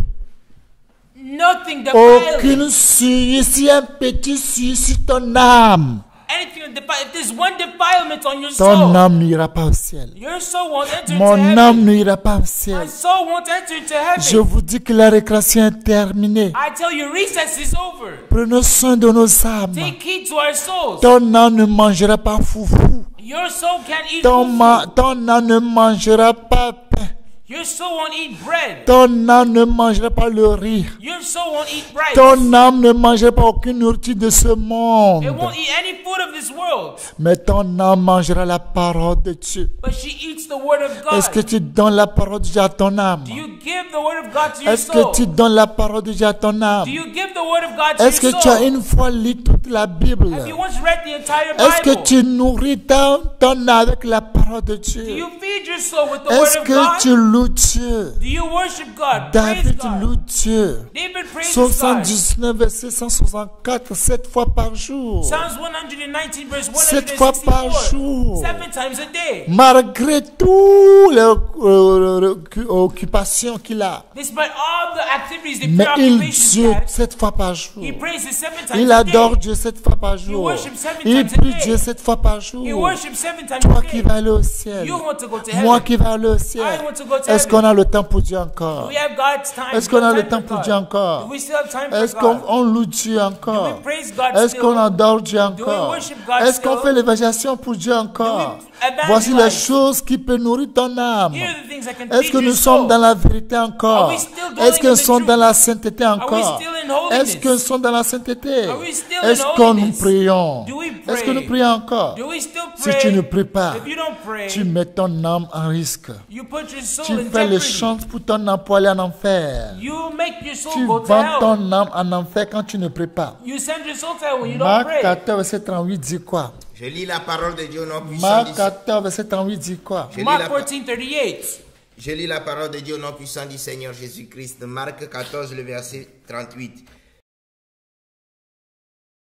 nothing defiles. aucune souillure, si un petit souillure sur ton âme, Anything that if there's one defilement on your ton soul, âme n'ira pas au ciel. your soul won't enter into Mon heaven. âme n'ira pas au My ciel. soul won't enter into Je heaven. vous dis que la récréation est terminée. I tell you, recess is over. Prenons soin de nos âmes. Take heed to our souls. Ton âme ne mangera pas foufou. Your soul can't eat Ton, food. ton âme ne mangera pas pain. Your soul won't eat bread. Ton âme ne mangera pas le riz. Your soul won't eat rice. Ton âme ne mangera pas aucune nourriture de ce monde. It won't eat any food of this world. Mais ton âme mangera la parole de Dieu. But she eats the word of Est-ce que God. tu donnes la parole de Dieu à ton âme? Do you give the word of God to your Est-ce soul? que tu donnes la parole de Dieu à ton âme? Do you give the word of God to Est-ce que your tu as soul? une fois lu toute la Bible? Have you once read the entire Est-ce que Bible? tu nourris ton âme avec la parole de Do Dieu? you feed your soul with the Est-ce word of que God? tu loues Dieu? Do you worship God? Praise David God. loue Dieu. David praises Psaume God. 119, verset 164, 7 fois par jour. Psalms 119 verse 7 fois par 164. jour. 7 times a day. Malgré toutes les occupations qu'il a. Despite all the activities, the Mais il preoccupations Dieu he has, 7 fois par jour. he praises 7 times Il a day. adore Dieu 7 fois par jour. worship 7 Il times a prie day. Dieu 7 fois par jour. He worships 7 times Toi a qui day. vas aller au ciel. You want to go to Moi heaven. qui vais aller au ciel. I want to go to Est-ce heaven. qu'on a le temps pour Dieu encore? We have God's time. Est-ce qu'on a No le time temps for pour God. Dieu encore? Do we still have time Est-ce for God? qu'on loue Dieu Do encore? we praise God Est-ce still? qu'on adore Dieu we encore? worship God Est-ce qu'on still? fait l'évangélisation pour Dieu encore? Do we evangelize? Voici les choses qui peuvent nourrir ton âme. Here are the things that can Est-ce feed que your nous sommes soul. dans la vérité encore? Are we still dwelling Est-ce que in nous the sommes truth? dans la sainteté Are we encore? still in holiness? Est-ce que nous sommes dans la sainteté? Are we still Est-ce in que nous holiness? prions? Do we Est-ce que pray? nous prions encore? Do we still Si pray? tu ne pries pas, If you don't pray, tu mets ton âme en risque. you put your soul Tu in fais les jeopardy. chances pour ton âme pour aller en enfer. You make your soul Tu go to vends hell. ton âme en enfer quand tu ne pries pas. You send your soul to hell when you don't Marc pray. 14, verset 38 dit quoi? Je lis la parole de Dieu au nom puissant Marc du 14, verset 38 dit quoi? Je lis Mark la- 14:38. Je lis la parole de Dieu au nom puissant du Seigneur Jésus-Christ. Marc 14, le verset 38.